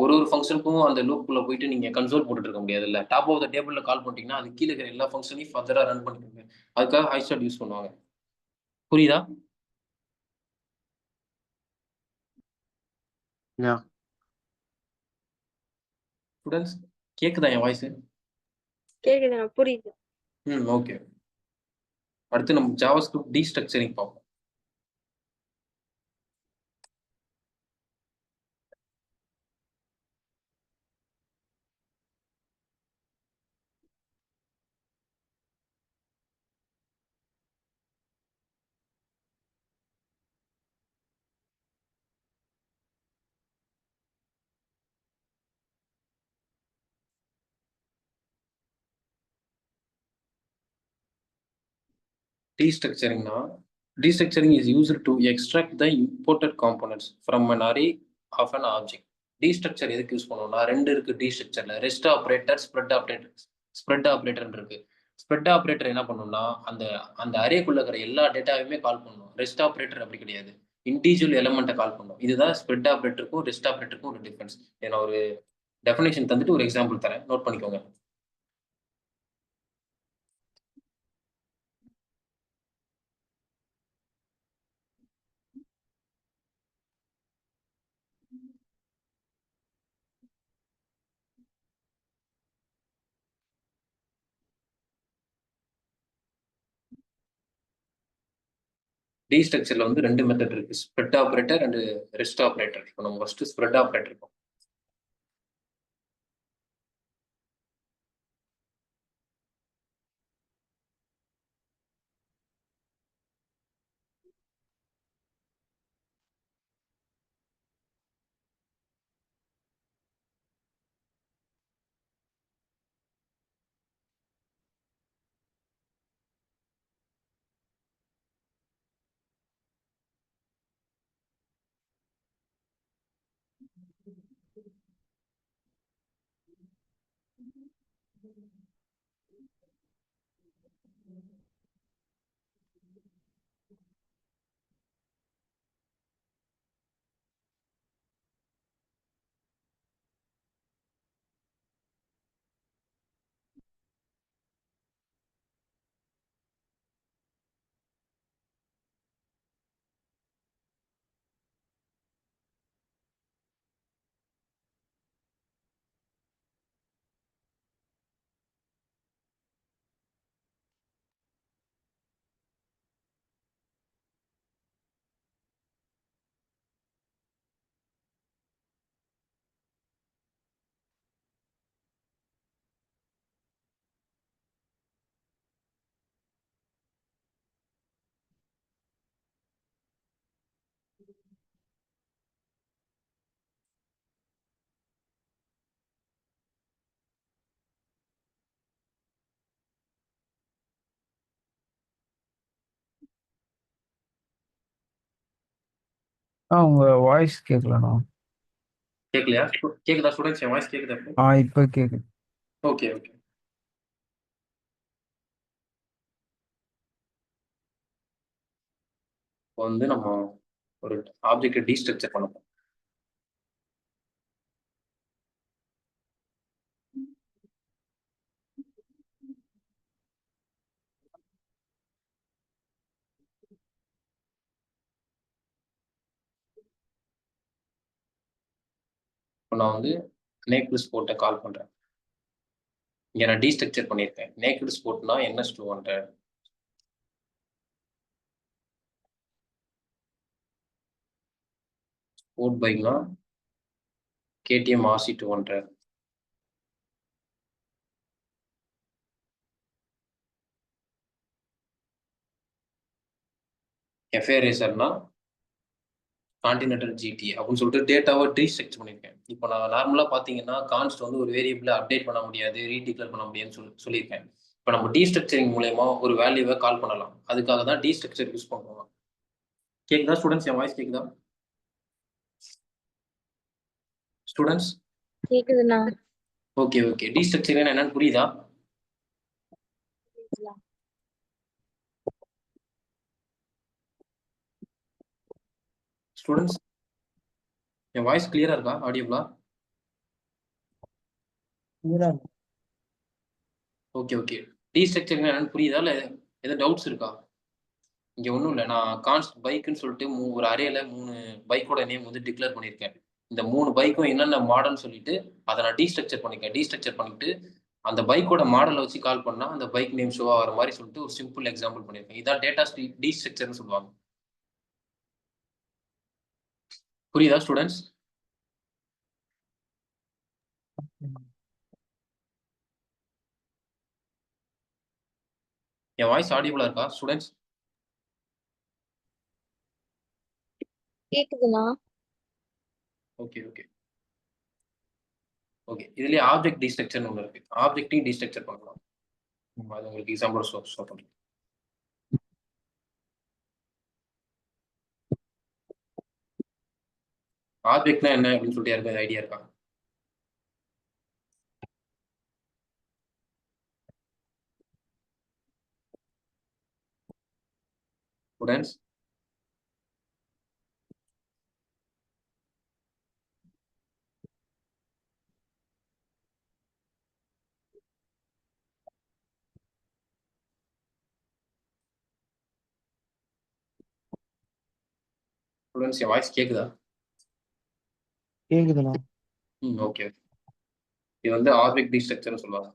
ஒரு ஃபங்க்ஷனுக்கும் அந்த லூப்புக்குள்ள போயிட்டு நீங்கள் கன்சோல் போட்டுட்டு இருக்க முடியாது இல்லை. டாப் ஆஃப் த டேபிளில் கால் பண்ணிட்டீங்கன்னா அது கீழே இருக்கிற எல்லா ஃபங்க்ஷனையும் ஃபர்தராக ரன் பண்ணிக்கோங்க. அதுக்காக ஹாஸ்டல் யூஸ் பண்ணுவாங்க. புரியுதா? யா. ஸ்டூடெண்ட்ஸ் கேட்குதா என் வாய்ஸ்? கேக்குதுண்ணா, புரியுது. ஓகே. அடுத்து நம்ம ஜாவாஸ்கிரிப்ட் டீஸ்ட்ரக்சரிங் பார்ப்போம். Destructuring is used to extract the imported components from an array of an object. Destructure எதுக்கு யூஸ் பண்ணுவோம்னா 2 இருக்கு destructureல. ரெஸ்ட் ஆப்ரேட்டர், ஸ்ப்ரெட் ஆப்ரேட்டர் இருக்கு. ஸ்ப்ரெட் ஆப்ரேட்டர் என்ன பண்ணும்னா அந்த அந்த அரேக்குள்ள இருக்கிற எல்லா டேட்டாவையுமே கால் பண்ணும். ரெஸ்ட் ஆப்ரேட்டர் அப்படி கிடையாது. இண்டிவிஜுவல் எலமெண்ட்டை கால் பண்ணும். இதுதான் ஸ்ப்ரெட் ஆப்ரேட்டருக்கும் ரெஸ்ட் ஆப்ரேட்டருக்கும் ஒரு டிஃபரன்ஸ். நான் ஒரு டெஃபினேஷன் தந்துட்டு ஒரு எக்ஸாம்பிள் தரேன், நோட் பண்ணிக்கோங்க. டீஸ்ட்ரக்சர்ல வந்து 2 மெத்தட் இருக்கு, spread operator and rest operator. இப்போ நம்ம ஃபர்ஸ்ட் ஸ்ப்ரெட் ஆப்ரேட்டர் இருக்கும். உங்க வாய்ஸ் கேட்கலண்ணா. கேட்கலையா? கேக்குதா ஸ்டூடெண்ட்ஸ்? என் வாய்ஸ் கேக்குதா? இப்ப கேக்குது. ஓகே. இப்போ வந்து நம்ம ஒரு ஆப்ஜெக்ட் டீஸ்ட்ரக்சர் பண்ண போறோம். இப்போ நான் வந்து நேக்டு ஸ்போர்ட்டை கால் பண்றேன். இங்க நான் டீஸ்ட்ரக்சர் பண்ணியிருக்கேன். நேக்டு ஸ்போர்ட்னா NS200. ஸ்போர்ட் பைக்னா KTM RC200. எஃப்ஏ ரேசர்னா கான்டினென்டல் ஜிடி அப்படின்னு சொல்லிட்டு டேட்டாவை டீஸ்ட்ரக்சர் பண்ணியிருக்கேன். இப்போ நான் நார்மலாக பார்த்தீங்கன்னா கான்ஸ்ட் வந்து ஒரு வேரியபிளை அப்டேட் பண்ண முடியாது, ரீடிக்ளேர் பண்ண முடியாதுன்னு சொல்லியிருக்கேன். இப்போ நம்ம டீஸ்ட்ரக்சரிங் மூலயமா ஒரு வேல்யூவை கால் பண்ணலாம். அதுக்காக தான் டீஸ்ட்ரக்சர் யூஸ் பண்ணுவோம். கேக்குதா ஸ்டூடெண்ட்ஸ்? என் வாய்ஸ் கேக்குதா ஸ்டூடெண்ட்ஸ்? கேக்குதுண்ணா. Okay okay. டீஸ்ட்ரக்சர் என்னன்னு புரியுதா? ஸ்டூடெண்ட்ஸ் என் வாய்ஸ் கிளியரா இருக்கா? ஆடியோபிளா? Okay okay. டீஸ்ட்ரக்சர் என்னன்னு புரியுதா? இல்லை எதாவது டவுட்ஸ் இருக்கா? இங்கே ஒன்றும் இல்லை. நான் கான்ஸ்ட் பைக்குன்னு சொல்லிட்டு ஒரு அரேல 3 பைக்கோட நேம் வந்து டிக்ளேர் பண்ணியிருக்கேன். இந்த 3 பைக்கும் என்னென்ன மாடல்னு சொல்லிட்டு அதை நான் டீஸ்ட்ரக்சர் பண்ணியிருக்கேன். டீஸ்ட்ரக்சர் பண்ணிட்டு அந்த பைக்கோட மாடலை வச்சு கால் பண்ணா அந்த பைக் நேம் ஷோ ஆகிற மாதிரி சொல்லிட்டு ஒரு சிம்பிள் எக்ஸாம்பிள் பண்ணியிருக்கேன். இதான் டேட்டா டீஸ்ட்ரக்சர்னு சொல்லுவாங்க. புரியுதா ஸ்டூடெண்ட்ஸ்? என் வாய்ஸ் ஆடியபிளா இருக்கா ஸ்டூடெண்ட்ஸ்? கேக்குதுண்ணா. Okay okay okay. இதுலயே ஆப்ஜெக்ட் டீஸ்ட்ரக்சர்னு ஒன்று இருக்கு. ஆப்ஜெக்டையும் டீஸ்ட்ரக்சர் பண்ணலாம். அது உங்களுக்கு எக்ஸாம்பிள் ஷோ பண்ணுறேன். ஆப்ஜெக்ட்னா என்ன அப்படின்னு சொல்லிட்டு யாருக்கு ஐடியா இருக்கா? ஸ்டூடெண்ட்ஸ் ஸ்டூடெண்ட்ஸ் என் வாய்ஸ் கேக்குதா? கேக்குதுண்ணா. ஓகே. இது வந்து ஆப்ஜெக்ட் டீஸ்ட்ரக்சர்னு சொல்லுவாங்க.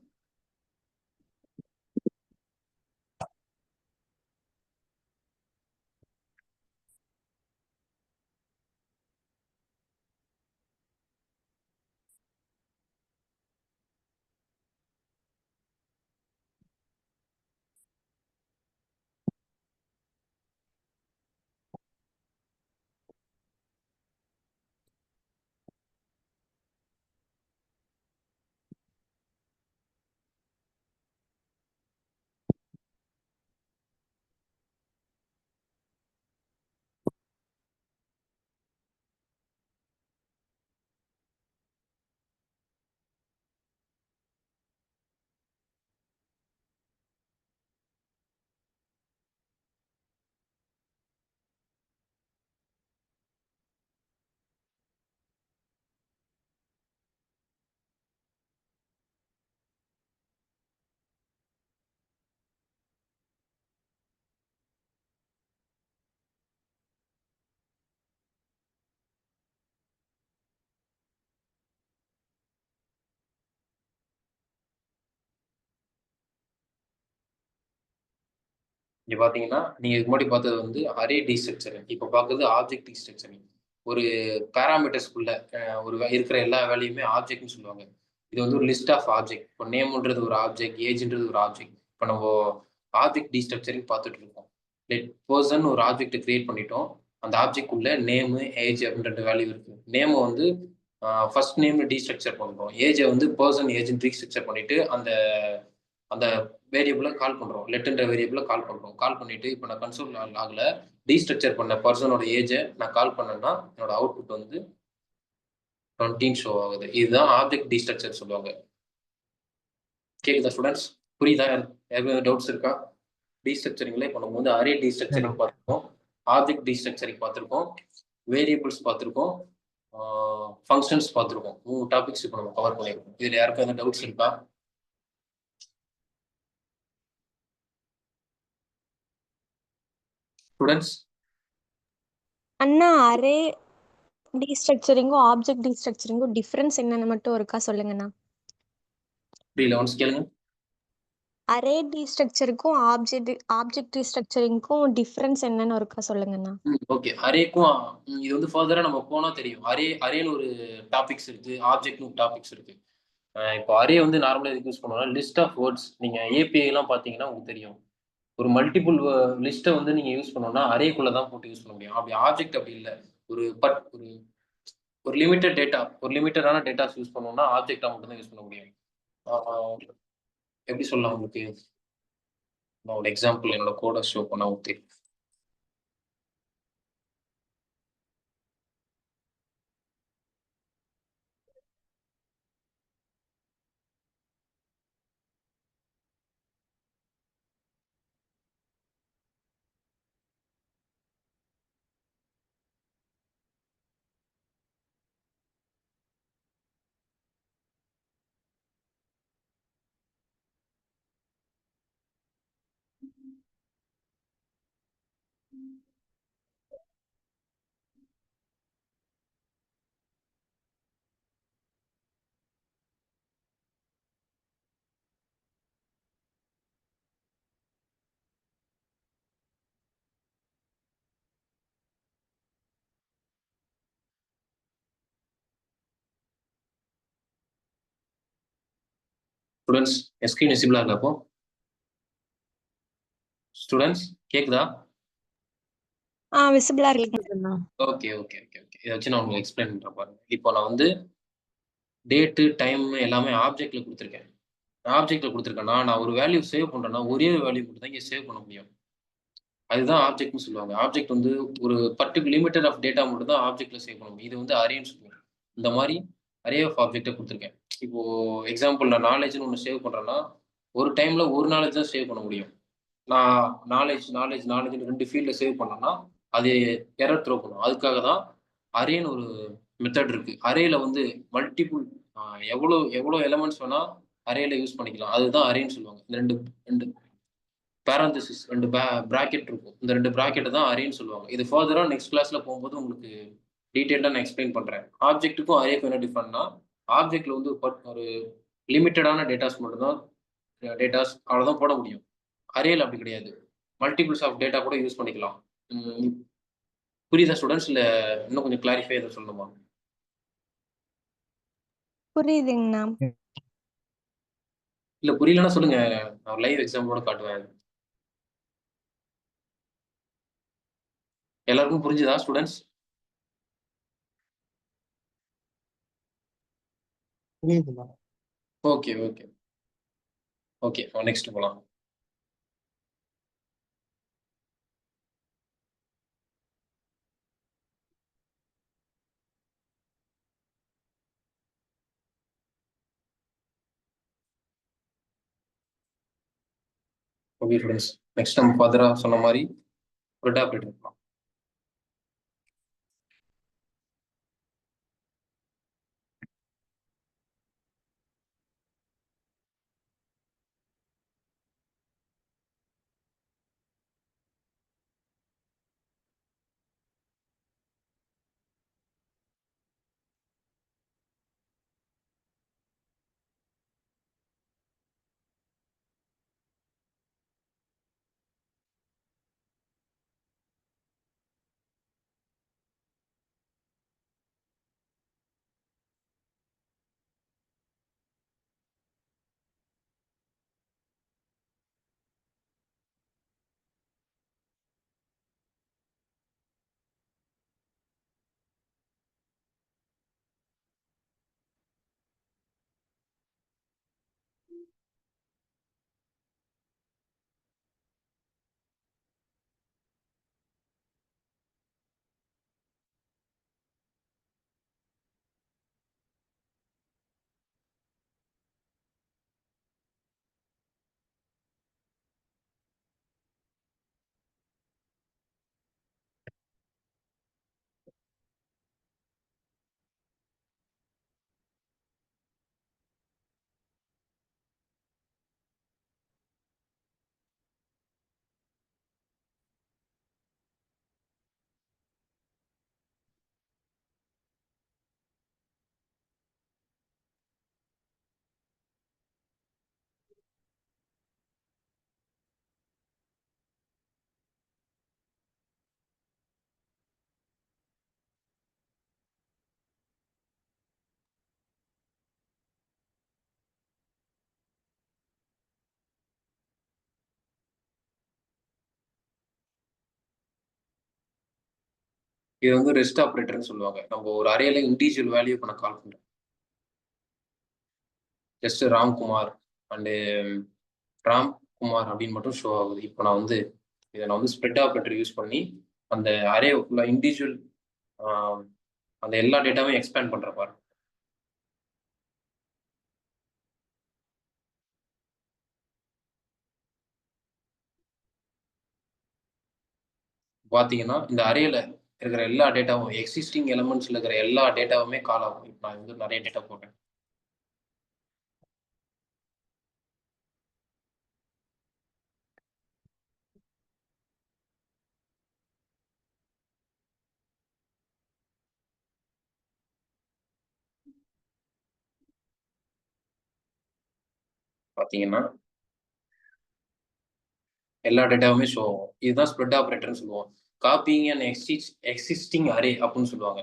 இங்க பாத்தீங்கன்னா நீங்க இதுக்கு முன்னாடி பார்த்தது வந்து அரே டீஸ்ட்ரக்சர். இப்போ பார்க்கறது ஆப்ஜெக்ட் டீஸ்ட்ரக்சரிங். ஒரு பேராமீட்டர்ஸ்குள்ள ஒரு இருக்கிற எல்லா வேலையுமே ஆப்ஜெக்ட்னு சொல்லுவாங்க. இது வந்து ஒரு லிஸ்ட் ஆஃப் ஆப்ஜெக்ட். இப்போ நேம்ன்றது ஒரு ஆப்ஜெக்ட், ஏஜ்ன்றது ஒரு ஆப்ஜெக்ட். இப்போ நம்ம ஆப்ஜெக்ட் டீஸ்ட்ரக்சரிங் பார்த்துட்டு இருக்கோம். லெட் பர்சன் ஒரு ஆப்ஜெக்ட் கிரியேட் பண்ணிட்டோம். அந்த ஆப்ஜெக்ட் உள்ள நேமு, ஏஜ் அப்படின்ற வேல்யூ இருக்கு. நேம் வந்து ஃபர்ஸ்ட் நேம் டீஸ்ட்ரக்சர் பண்றோம். ஏஜை வந்து பர்சன் ஏஜ் டீஸ்ட்ரக்சர் பண்ணிட்டு அந்த அந்த வேரியபிளை கால் பண்றோம். லெட்ன்ற வேரியபிளை கால் பண்றோம். கால் பண்ணிட்டு இப்போ நான் கன்சோல் லாக்ல டீஸ்ட்ரக்சர் பண்ண பர்சனோட ஏஜை நான் கால் பண்ணேன்னா என்னோட அவுட்புட் வந்து 20 ஷோ ஆகுது. இதுதான் ஆப்ஜெக்ட் டீஸ்ட்ரக்சர் சொல்லுவாங்க. கேக்குதா ஸ்டூடெண்ட்ஸ்? புரியுதா? ஏதாவது டவுட்ஸ் இருக்கா? டீஸ்ட்ரக்சரிங்ல இப்போ நம்ம வந்து அரே டீஸ்ட்ரக்சரிங் பார்த்துருக்கோம், ஆப்ஜெக்ட் டீஸ்ட்ரக்சரிங் பார்த்துருக்கோம், வேரியபிள்ஸ் பார்த்துருக்கோம், ஃபங்க்ஷன்ஸ் பார்த்துருக்கோம். 3 டாபிக்ஸ் இப்போ நம்ம கவர் பண்ணியிருக்கோம். இதில் யாருக்கும் எதாவது டவுட்ஸ் இருக்கா? ஸ்டூடெண்ட்ஸ் அண்ணா அரே டீஸ்ட்ரக்சரிங்கும் ஆப்ஜெக்ட் டீஸ்ட்ரக்சரிங்கும் டிஃபரன்ஸ் என்னன்னு மட்டும் இருக்கா சொல்லுங்கண்ணா. புரியல, ஒன்ஸ் கேளுங்க. அரே டீஸ்ட்ரக்சருக்கும் ஆப்ஜெக்ட் டீஸ்ட்ரக்சரிங்க்கும் டிஃபரன்ஸ் என்னன்னு இருக்கா சொல்லுங்கண்ணா. ஓகே. அரேக்கும் இது வந்து ஃபர்தரா நம்ம போனா தெரியும். அரேன்னு ஒரு டாபிக்ஸ் இருக்கு, ஆப்ஜெக்ட்னு ஒரு டாபிக்ஸ் இருக்கு. இப்போ அரே வந்து நார்மலாக எதுக்கு யூஸ் பண்ணுவோம்னா லிஸ்ட் ஆஃப் வேர்ட்ஸ். நீங்க ஏபிஐ எல்லாம் பார்த்தீங்கன்னா உங்களுக்கு தெரியும். ஒரு மல்டிபிள் லிஸ்ட்டை வந்து நீங்கள் யூஸ் பண்ணோம்னா அரேக்குள்ளே தான் போட்டு யூஸ் பண்ண முடியும். அப்படி ஆப்ஜெக்ட் அப்படி இல்லை. ஒரு ஒரு லிமிட்டட் டேட்டா, ஒரு லிமிட்டடான டேட்டாஸ் யூஸ் பண்ணோம்னா ஆப்ஜெக்டாக மட்டும்தான் யூஸ் பண்ண முடியும். எப்படி சொல்லலாம் உங்களுக்கு? நான் ஒரு எக்ஸாம்பிள் என்னோட கோடை ஷோ பண்ண ஊற்றி ஸ்டூடெண்ட்ஸ் ஸ்க்ரீன் விசிபிளாக இருக்கா? அப்போ ஸ்டூடெண்ட்ஸ் கேக்குதா? விசிபிளா இருக்கு. கேக்குதுண்ணா. Okay okay okay okay. இதை வச்சு நான் உங்களுக்கு எக்ஸ்பிளைன் பண்ணுறேன் பாருங்க. இப்போ நான் வந்து டேட்டு டைம் எல்லாமே ஆப்ஜெக்ட்ல கொடுத்துருக்கேன். ஆப்ஜெக்ட்ல கொடுத்துருக்கேன்னா நான் ஒரு வேல்யூ சேவ் பண்ணுறேன்னா ஒரே ஒரு வேல்யூ மட்டும் தான் இங்கே சேவ் பண்ண முடியும். அதுதான் ஆப்ஜெக்ட்னு சொல்லுவாங்க. ஆப்ஜெக்ட் வந்து ஒரு பர்டிகுலர் லிமிட்டட் ஆஃப் டேட்டா மட்டும் தான் ஆப்ஜெக்ட்ல சேவ் பண்ண முடியும். இது வந்து அரேன்னு சொல்லுவாங்க. இந்த மாதிரி அரே ஆஃப் ஆப்ஜெக்டை கொடுத்துருக்கேன். இப்போ எக்ஸாம்பிள் நான் நாலேஜ்னு ஒன்று சேவ் பண்ணுறேன்னா ஒரு டைம்ல ஒரு நாலேஜ் தான் சேவ் பண்ண முடியும். நான் நாலேஜ்னு 2 ஃபீல்டில் சேவ் பண்ணேன்னா அது எரர் த்ரோ பண்ணும். அதுக்காக தான் அரேன்னு ஒரு மெத்தட் இருக்கு. அரேல வந்து மல்டிபிள் எவ்வளோ எவ்வளோ எலமெண்ட்ஸ் வேணா அரேல யூஸ் பண்ணிக்கலாம். அதுதான் அரேன்னு சொல்லுவாங்க. இந்த ரெண்டு ரெண்டு பேரந்தசிஸ் 2 பிராக்கெட் இருக்கும். இந்த 2 பிராக்கெட்டை தான் அரேன்னு சொல்லுவாங்க. இது ஃபர்தரா நெக்ஸ்ட் கிளாஸ்ல போகும்போது உங்களுக்கு டீட்டெயிலாக நான் எக்ஸ்பிளைன் பண்றேன். ஆப்ஜெக்ட்டுக்கும் அரேக்கும் என்ன டிஃபரெண்ட்னா ஆப்ஜெக்ட்ல வந்து ஒரு லிமிட்டடான டேட்டாஸ் மட்டும்தான் டேட்டாஸ் அவ்வளோதான் போட முடியும். அரேல அப்படி கிடையாது. மல்டிபிள்ஸ் ஆஃப் டேட்டா கூட யூஸ் பண்ணிக்கலாம். புரியுதா ஸ்டூடெண்ட்ஸ்? இல்லை இன்னும் கொஞ்சம் கிளாரிஃபை எதுவும் சொல்லணுமா? புரியுதுங்கண்ணா. இல்லை புரியலன்னா சொல்லுங்க, நான் லைவ் எக்ஸாம்பிளோட காட்டுவேன். எல்லாருக்கும் புரிஞ்சுதா ஸ்டூடெண்ட்ஸ்? புரியுதுண்ணா. Okay okay okay. நெக்ஸ்ட் போகலாம். ஓகே ஸ்டூடெண்ட்ஸ், நெக்ஸ்ட் நம்ம ஃபர்தராக சொன்ன மாதிரி ஒரு டேப்லெட் இருக்கலாம். இது வந்து ரெஸ்ட் ஆப்ரேட்டர்னு சொல்லுவாங்க. நம்ம ஒரு அரேல இண்டிவிஜுவல் வேல்யூ இப்ப நான் கால் பண்றேன். ஜஸ்ட் ராம்குமார் அண்டு ராம்குமார் அப்படின்னு மட்டும் ஷோ ஆகுது. இப்போ நான் வந்து இதை நான் வந்து ஸ்ப்ரெட் ஆப்ரேட்டர் யூஸ் பண்ணி அந்த அரே ஃபுல்லாக இண்டிவிஜுவல் அந்த எல்லா டேட்டாவையும் எக்ஸ்பேண்ட் பண்ற பாரு. பார்த்தீங்கன்னா இந்த அரேல இருக்கிற எல்லா டேட்டாவும் எக்ஸிஸ்டிங் எலமெண்ட்ஸ்ல இருக்கிற எல்லா டேட்டாவுமே கால் ஆகும். இப்போ நான் வந்து நிறைய டேட்டா போட்டேன். பார்த்தீங்கன்னா எல்லா டேட்டாவுமே ஷோ ஆகும். இதுதான் ஸ்ப்ரெட் ஆப்ரேட்டர்னு சொல்லுவோம். காப்பிங் அண்ட் எக்ஸிஸ்டிங் அரே அப்படின்னு சொல்லுவாங்க.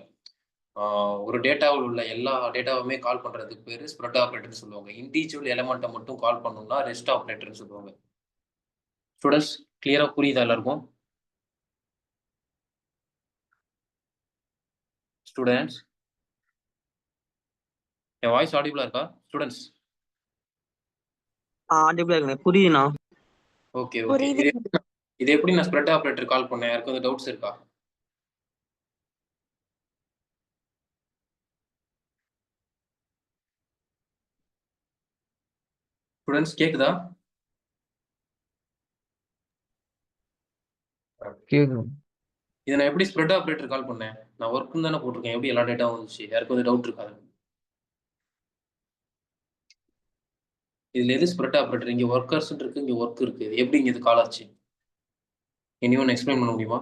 ஒரு டேட்டாவில் உள்ள எல்லா டேட்டாவுமே கால் பண்றதுக்கு பேர் ஸ்ப்ரெட் ஆப்ரேட்டர்னு சொல்லுவாங்க. இண்டிவிஜுவல் எலமெண்ட்டை மட்டும் கால் பண்ணணும்னா ரெஸ்ட் ஆப்ரேட்டர்னு சொல்லுவாங்க. ஸ்டூடெண்ட்ஸ் கிளியரா புரியுதா எல்லாருக்கும்? ஸ்டூடெண்ட்ஸ் என் வாய்ஸ் ஆடிபிளா இருக்கா ஸ்டூடெண்ட்ஸ்? ஆடிபிளா இருக்குண்ணே, புரியுதுண்ணா. Okay okay. இது எப்படி நான் ஸ்ப்ரெட் ஆப்ரேட்டர் கால் பண்ணேன்? யாருக்கு வந்து டவுட்ஸ் இருக்கா? ஸ்டூடெண்ட்ஸ் கேக்குதா? கேக்குது. இதை நான் எப்படி ஸ்ப்ரெட் ஆப்ரேட்டர் கால் பண்ணேன்? நான் ஒர்க்குன்னு தானே போட்டிருக்கேன். எப்படி எல்லா டேட்டாவும் வந்துச்சு? யாருக்கு வந்து டவுட் இருக்காது? இதுல எது ஸ்ப்ரெட் ஆப்ரேட்டர்? இங்க ஒர்க்கர்ஸ் இருக்கு, இங்க ஒர்க் இருக்கு. இது எப்படி இங்க இது கால் ஆச்சு? இனியும் எக்ஸ்பிளைன் பண்ண முடியுமா?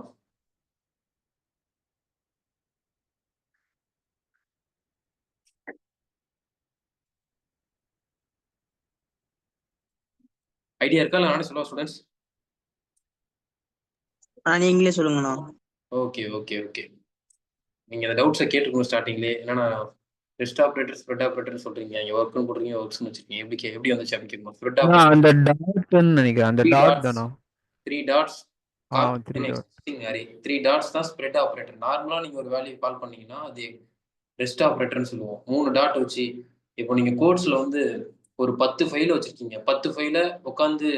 ஐடியா இருக்கா இல்லை நானே சொல்லுவா ஸ்டூடெண்ட்ஸ்? நீங்களே சொல்லுங்கண்ணா. Okay okay okay. நீங்க இந்த டவுட்ஸை கேட்டுக்கணும் ஸ்டார்டிங்லேயே. என்னன்னா ரெஸ்ட் ஆப்ரேட்டர் ஸ்ப்ரெட் ஆப்ரேட்டர் சொல்றீங்க, இங்க ஒர்க்னு போடுறீங்க, ஒர்க்ஸ்னு வச்சிருக்கீங்க. எப்படி வந்துச்சு அப்படின்னு கேட்கணும். ஸ்ப்ரெட் ஆப்ரேட்டர் அந்த டாட்னு நினைக்கிறேன். அந்த டாட் தானா? 3 டாட்ஸ் கால் 3 டாட். Existing array. 3 டாட்ஸ் தான் ஸ்ப்ரெட் ஆப்ரேட்டர். நார்மலா நீங்க ஒரு வேல்யூ கால் பண்ணீங்கன்னா அது ரெஸ்ட் ஆப்ரேட்டர்னு சொல்லுவோம். 3 டாட் வச்சு இப்போ நீங்க கோட்ஸ்ல வந்து ஒரு 10 ஃபைல் வச்சிருக்கீங்க. 10 ஃபைலை உட்காந்து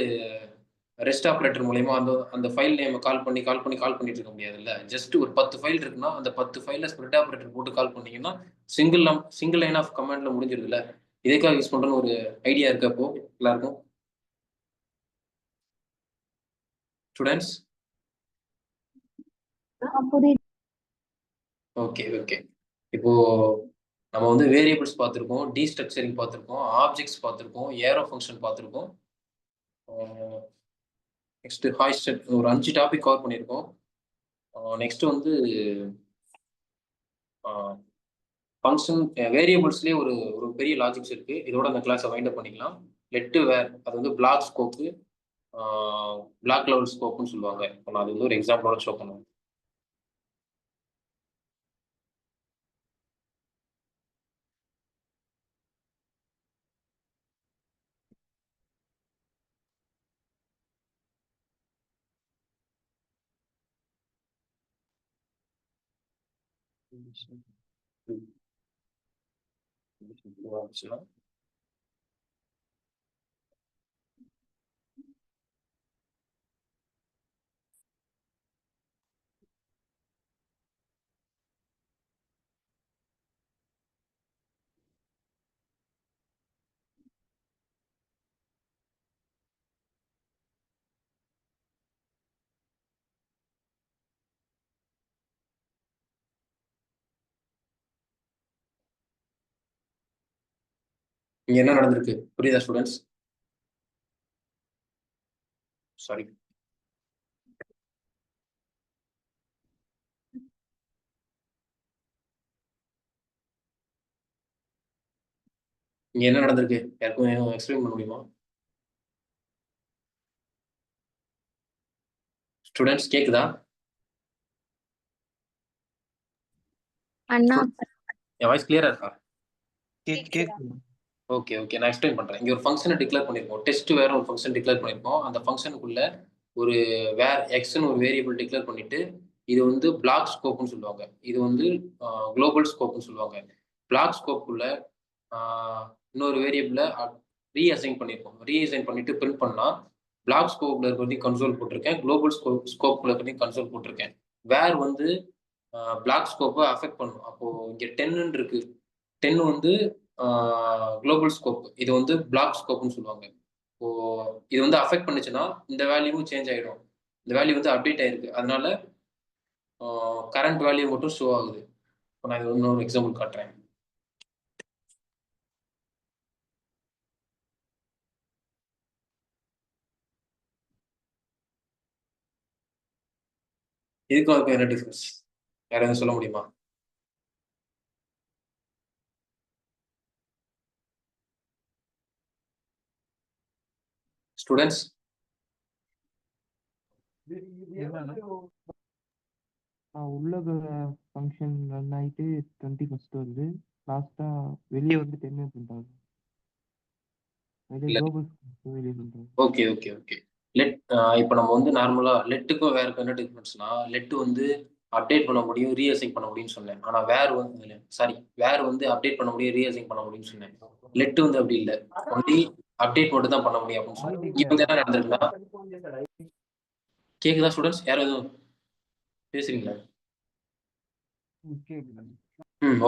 ரெஸ்ட் ஆப்ரேட்டர் மூலயமா அந்த ஃபைல் நேம் கால் பண்ணிட்டு இருக்க முடியாதுல்ல. ஜஸ்ட் ஒரு 10 ஃபைல் இருக்குன்னா அந்த 10 ஃபைல ஸ்ப்ரெட் ஆப்ரேட்டர் போட்டு கால் பண்ணீங்கன்னா சிங்கிள் லைன் ஆஃப் கமாண்ட்ல முடிஞ்சிருதுல்ல. இதுக்காக யூஸ் பண்றேன்னு ஒரு ஐடியா இருக்கா இப்போ எல்லாருக்கும்? Students okay okay. இப்போ நம்ம வந்து வேரியபிள்ஸ் பார்த்துருக்கோம், டீஸ்ட்ரக்சரிங் பார்த்துருக்கோம், ஆப்ஜெக்ட்ஸ் பார்த்துருக்கோம், ஏரோ ஃபங்க்ஷன் பார்த்துருக்கோம். நெக்ஸ்ட் ஹாய்ஸ்டட் ஒரு 5 டாபிக் கவர் பண்ணியிருக்கோம். நெக்ஸ்ட் வந்து ஃபங்க்ஷன் வேரியபிள்ஸ்லேயே ஒரு பெரிய லாஜிக்ஸ் இருக்கு. இதோட அந்த கிளாஸை வைண்ட் அப் பண்ணிக்கலாம். லெட் வேர் அது வந்து பிளாக் ஸ்கோப்பு, பிளாக் லெவல் ஸ்கோப்னு சொல்லுவாங்க. இப்போ நான் அது வந்து ஒரு எக்ஸாம்பிளோட ஷோ பண்ணுவேன். இங்க என்ன நடந்திருக்கு புரியுதா ஸ்டூடெண்ட்ஸ்? சாரி, இங்க என்ன நடந்திருக்கு யாருக்கும் எக்ஸ்பிளைன் பண்ண முடியுமா? ஸ்டூடெண்ட்ஸ் கேக்குதா? அண்ணா என் வாய்ஸ் கிளியரா இருக்கா? கேக்குது. ஓகே ஓகே, நான் எக்ஸ்பிளைன் பண்றேன். இங்க ஒரு ஃபங்க்ஷனை டிக்ளேர் பண்ணிருக்கோம். டெஸ்ட் வேற ஒரு ஃபங்க்ஷன் டிக்ளேர் பண்ணிருக்கோம். அந்த ஃபங்க்ஷனுக்குள்ள ஒரு வேர் எக்ஸ்னு ஒரு வேரியபிள் டிக்ளேர் பண்ணிட்டு இது வந்து பிளாக் ஸ்கோப்னு சொல்லுவாங்க. இது வந்து குளோபல் ஸ்கோப்னு சொல்லுவாங்க. பிளாக் ஸ்கோப்புள்ள இன்னொரு வேரியபிள ரீஅசைன் பண்ணியிருக்கோம். ரீஅசைன் பண்ணிட்டு பிரிண்ட் பண்ணா பிளாக் ஸ்கோப்ல இருக்கிறதையும் கன்சோல் போட்டிருக்கேன். குளோபல் ஸ்கோப்ல இருக்கிறதையும் கன்சோல் போட்டிருக்கேன். வேர் வந்து பிளாக் ஸ்கோப்பை அஃபெக்ட் பண்ணும். அப்போ இங்க 10 இருக்கு. 10 வந்து குளோபல் ஸ்கோப். இது வந்து பிளாக் ஸ்கோப்னு சொல்லுவாங்க. இப்போ இது வந்து அஃபெக்ட் பண்ணுச்சுன்னா இந்த வேல்யூவும் சேஞ்ச் ஆயிடும். இந்த வேல்யூ வந்து அப்டேட் ஆயிருக்கு. அதனால கரண்ட் வேல்யூ மட்டும் ஷோ ஆகுது. இப்போ நான் இது இன்னொரு எக்ஸாம்பிள் காட்டுறேன். இதுக்கும் அதுக்கும் என்ன டிஃபரன்ஸ்? வேற எதுவும் சொல்ல முடியுமா? ஸ்டூடெண்ட்ஸ் உள்ள ஃபங்க்ஷன் ரன் ஆயிட்டு 21 வருது. லாஸ்டா வெளியே வந்து 10 பண்றாங்க. இல்ல. குளோபல் வெளியே பண்றாங்க. Okay okay okay. லெட் இப்போ நம்ம வந்து நார்மலா லெட்டுக்கும் வேருக்கும் என்ன டிஃபரன்ஸ்னா, லெட் வந்து அப்டேட் பண்ண முடியும், ரீஅசைன் பண்ண முடியும்னு சொன்னேன். ஆனா வேர் வந்து வேர் வந்து அப்டேட் பண்ண முடியும், ரீஅசைன் பண்ண முடியும்னு சொன்னேன். லெட் வந்து அப்படி இல்லை. ஒன்லி அப்டேட் மட்டும் தான் பண்ண முடியும் அப்படின்னு சொன்னேன். இங்க வந்து என்ன நடந்திருக்குன்னா, கேக்குதா ஸ்டூடெண்ட்ஸ்? யாரும் எதுவும் பேசுறீங்களா?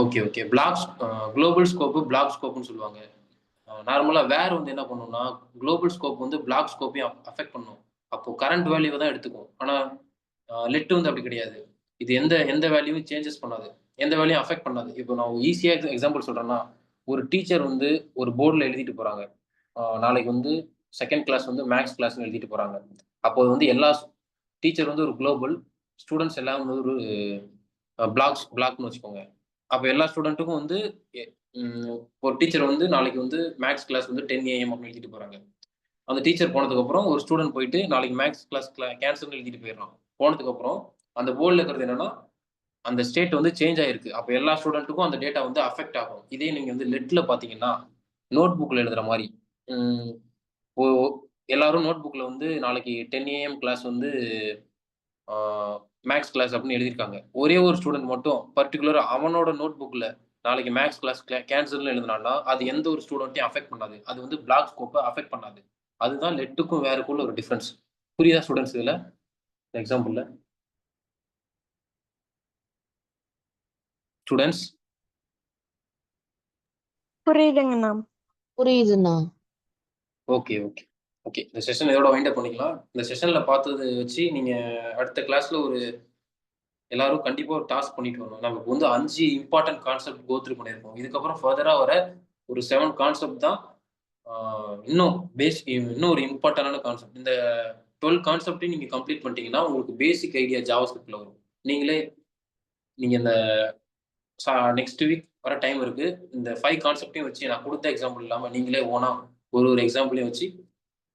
Okay okay. Global scope block ஸ்கோப்னு சொல்லுவாங்க. நார்மலா வேர் வந்து என்ன பண்ணும்னா, குளோபல் ஸ்கோப் வந்து பிளாக் ஸ்கோப்பையும் அஃபெக்ட் பண்ணும். அப்போ கரண்ட் வேல்யூவை தான் எடுத்துக்கும். ஆனா லெட் வந்து அப்படி கிடையாது. இது எந்த எந்த வேல்யூவும் சேஞ்சஸ் பண்ணாது. எந்த வேல்யூயும் அஃபெக்ட் பண்ணாது. இப்போ நான் ஈஸியா எக்ஸாம்பிள் சொல்றேன்னா, ஒரு டீச்சர் வந்து ஒரு போர்டில் எழுதிட்டு போறாங்க. நாளைக்கு வந்து செகண்ட் கிளாஸ் வந்து மேக்ஸ் கிளாஸ்னு எழுதிட்டு போறாங்க. அப்போ வந்து எல்லா டீச்சர் வந்து ஒரு குளோபல், ஸ்டூடெண்ட்ஸ் எல்லாம் வந்து ஒரு பிளாக்னு வச்சுக்கோங்க. அப்போ எல்லா ஸ்டூடெண்ட்டுக்கும் வந்து ஒரு டீச்சர் வந்து நாளைக்கு வந்து மேக்ஸ் கிளாஸ் வந்து 10 AM அப்படின்னு எழுதிட்டு போறாங்க. அந்த டீச்சர் போனதுக்கு அப்புறம் ஒரு ஸ்டூடெண்ட் போயிட்டு நாளைக்கு மேக்ஸ் கிளாஸ் கேன்சல்னு எழுதிட்டு போயிடறான். போனதுக்கு அப்புறம் அந்த போர்டில் இருக்கிறது என்னன்னா, அந்த ஸ்டேட் வந்து சேஞ்ச் ஆயிருக்கு. அப்போ எல்லா ஸ்டூடெண்ட்டுக்கும் அந்த டேட்டா வந்து அஃபெக்ட் ஆகும். இதே நீங்க வந்து லெட்ல பாத்தீங்கன்னா, நோட் புக்ல எழுதுற மாதிரி எல்லாரும் நோட் புக்ல வந்து நாளைக்கு 10 AM கிளாஸ் வந்து மேக்ஸ் கிளாஸ் அப்படின்னு எழுதியிருக்காங்க. ஒரே ஒரு ஸ்டூடெண்ட் மட்டும் பர்டிகுலரா அவனோட நோட் புக்ல நாளைக்கு மேக்ஸ் கிளாஸ் கேன்சல்னு எழுதினான்னா, அது எந்த ஒரு ஸ்டூடெண்ட்டையும் அஃபெக்ட் பண்ணாது. அது வந்து பிளாக் ஸ்கோப்பை அஃபெக்ட் பண்ணாது. அதுதான் லெட்டுக்கும் வேருக்குள்ள ஒரு டிஃபரன்ஸ். புரியுதா ஸ்டூடெண்ட்ஸ் இதுல எக்ஸாம்பிள்ல? ஸ்டூடெண்ட்ஸ் புரியுதுங்கண்ணா. புரியுதுண்ணா. Okay okay okay. இந்த செஷன் இதோட வைண்ட் அப் பண்ணிக்கலாம். இந்த செஷன்ல பார்த்தது வச்சு நீங்க அடுத்த கிளாஸ்ல ஒரு எல்லாரும் கண்டிப்பா ஒரு டாஸ்க் பண்ணிட்டு வரணும். நமக்கு வந்து 5 இம்பார்ட்டன்ட் கான்செப்ட் கோ த்ரூ பண்ணியிருக்கோம். இதுக்கப்புறம் ஃபர்தரா வர ஒரு 7 கான்செப்ட் தான் இன்னும் ஒரு இம்பார்ட்டன்டான கான்செப்ட். இந்த 12 கான்செப்டையும் நீங்க கம்ப்ளீட் பண்ணிட்டீங்கன்னா உங்களுக்கு பேசிக் ஐடியா ஜாவாஸ்கிரிப்ட்ல வரும். நீங்க இந்த நெக்ஸ்ட் வீக் வர டைம் இருக்கு. இந்த 5 கான்செப்டையும் வச்சு நான் கொடுத்த எக்ஸாம்பிள் இல்லாம நீங்களே ஓனா ஒரு எக்ஸாம்பிளையும் வச்சு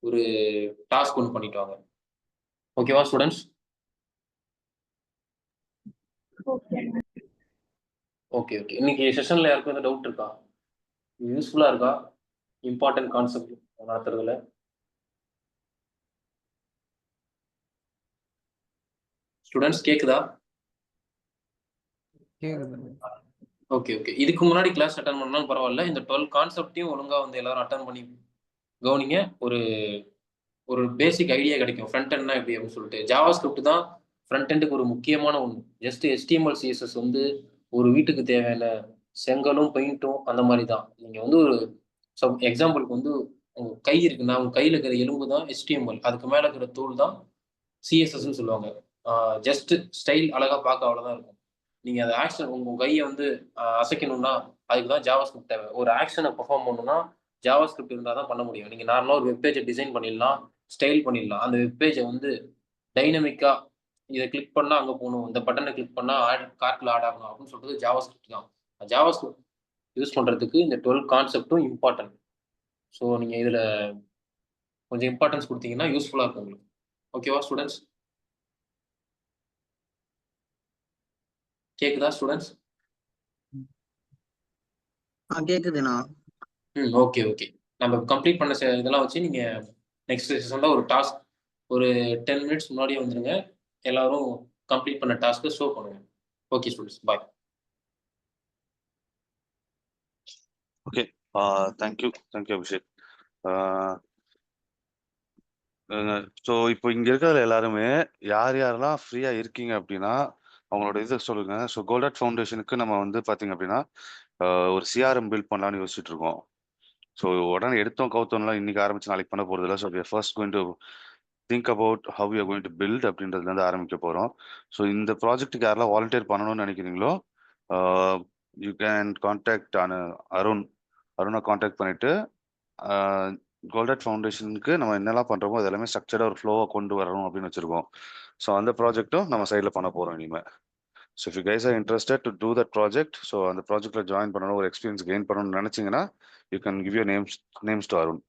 ஒரு டாஸ்க் ஒன்று பண்ணிட்டு வாங்க. ஓகேவா ஸ்டூடெண்ட்ஸ்? Okay okay. இன்னைக்கு செஷன்ல யாருக்கும் எதாவது டவுட் இருக்கா? யூஸ்ஃபுல்லா இருக்கா? இம்பார்ட்டன்ட் கான்செப்ட் நடத்துறதுல ஸ்டூடெண்ட்ஸ் கேக்குதா? Okay okay. இதுக்கு முன்னாடி கிளாஸ் அட்டன் பண்ணாலும் பரவாயில்ல. இந்த 12 கான்செப்டையும் ஒழுங்கா வந்து எல்லாரும் அட்டன் பண்ணி கவனிங்க. ஒரு பேசிக் ஐடியா கிடைக்கும். ஃப்ரண்ட் எண்ட்னா எப்படி அப்படின்னு சொல்லிட்டு. ஜாவாஸ்கிரிப்ட் தான் ஃப்ரண்ட் எண்டுக்கு ஒரு முக்கியமான ஒன்று. ஜஸ்ட் HTML CSS வந்து ஒரு வீட்டுக்கு தேவையான செங்கலும் பெயிண்ட்டும் அந்த மாதிரி தான். நீங்க வந்து ஒரு எக்ஸாம்பிளுக்கு வந்து உங்க கை இருக்குன்னா உங்க கையில இருக்கிற எலும்பு தான் HTML. அதுக்கு மேல இருக்கிற தோல் தான் CSSன்னு சொல்லுவாங்க. ஜஸ்ட் ஸ்டைல் அழகா பார்க்க அவ்வளவுதான் இருக்கும். நீங்க அந்த ஆக்ஷன் உங்க கையை வந்து அசைக்கணும்னா அதுக்கு தான் ஜாவாஸ்கிரிப்ட் தேவை. ஒரு ஆக்ஷனை பெர்ஃபார்ம் பண்ணணும்னா ஜாவாஸ்கிரிப்ட் இருந்தால் தான் பண்ண முடியும். நீங்க நார்மலாக ஒரு வெப்பேஜை டிசைன் பண்ணிடலாம், ஸ்டைல் பண்ணிடலாம். அந்த வெப்பேஜை வந்து டைனமிக்கா இதை கிளிக் பண்ணா அங்கே போகணும், இந்த பட்டனை கிளிக் பண்ணா கார்ட்ல ஆட் ஆகணும் அப்படின்னு சொல்றது ஜாவாஸ்கிரிப்ட் தான். ஜாவாஸ்கிரிப்ட் யூஸ் பண்றதுக்கு இந்த 12 கான்செப்டும் இம்பார்ட்டன்ட். ஸோ நீங்க இதுல கொஞ்சம் இம்பார்ட்டன்ஸ் கொடுத்தீங்கன்னா யூஸ்ஃபுல்லா இருக்கும் உங்களுக்கு. ஓகேவா ஸ்டூடெண்ட்ஸ்? கேக்குதா ஸ்டூடெண்ட்ஸ்? கேக்குதுண்ணா. Okay okay. நம்ம கம்ப்ளீட் பண்ண இதெல்லாம் வச்சு நீங்க நெக்ஸ்ட் செஷன்ல ஒரு டாஸ்க் ஒரு 10 மினிட்ஸ் முன்னாடியே வந்துருங்க. எல்லாரும் கம்ப்ளீட் பண்ண டாஸ்க்கை ஷோ பண்ணுங்க. Okay students, bye. Okay, thank you Abhishek. So இப்போ இங்க இருக்கிறதுல எல்லாருமே யாரெல்லாம் ஃப்ரீயா இருக்கீங்க அப்படின்னா அவங்களோட இதை சொல்லுங்க. ஸோ கோல்டாட் ஃபவுண்டேஷனுக்கு நம்ம வந்து பாத்தீங்க அப்படின்னா ஒரு சிஆர்எம் பில்ட் பண்ணலாம்னு யோசிச்சுட்டு இருக்கோம். ஸோ உடனே எடுத்தோம் கவுத்தோம்லாம் இன்னைக்கு ஆரம்பிச்சு நாளைக்கு பண்ண போறது இல்லை. So we are first going to think about how we are going to build அப்படின்றதுல இருந்து ஆரம்பிக்க போறோம். ஸோ இந்த ப்ராஜெக்ட்டுக்கு யாரெல்லாம் வாலண்டியர் பண்ணணும்னு நினைக்கிறீங்களோ you can contact Arunai contact பண்ணிட்டு கோல்டாட் ஃபவுண்டேஷனுக்கு நம்ம என்னெல்லாம் பண்றோமோ அது எல்லாமே ஸ்ட்ரக்சர்டா ஒரு ஃப்ளோவை கொண்டு வரணும் அப்படின்னு வச்சிருக்கோம். ஸோ அந்த ப்ராஜெக்ட்டும் நம்ம சைட்ல பண்ண போறோம் இனிமே. So if you guys are interested to do that project, so அந்த ப்ராஜெக்ட்ல ஜாயின் பண்ணணும், ஒரு எக்ஸ்பீரியன்ஸ் கெயின் பண்ணணும்னு நினைச்சீங்கன்னா you can give your names to Arun.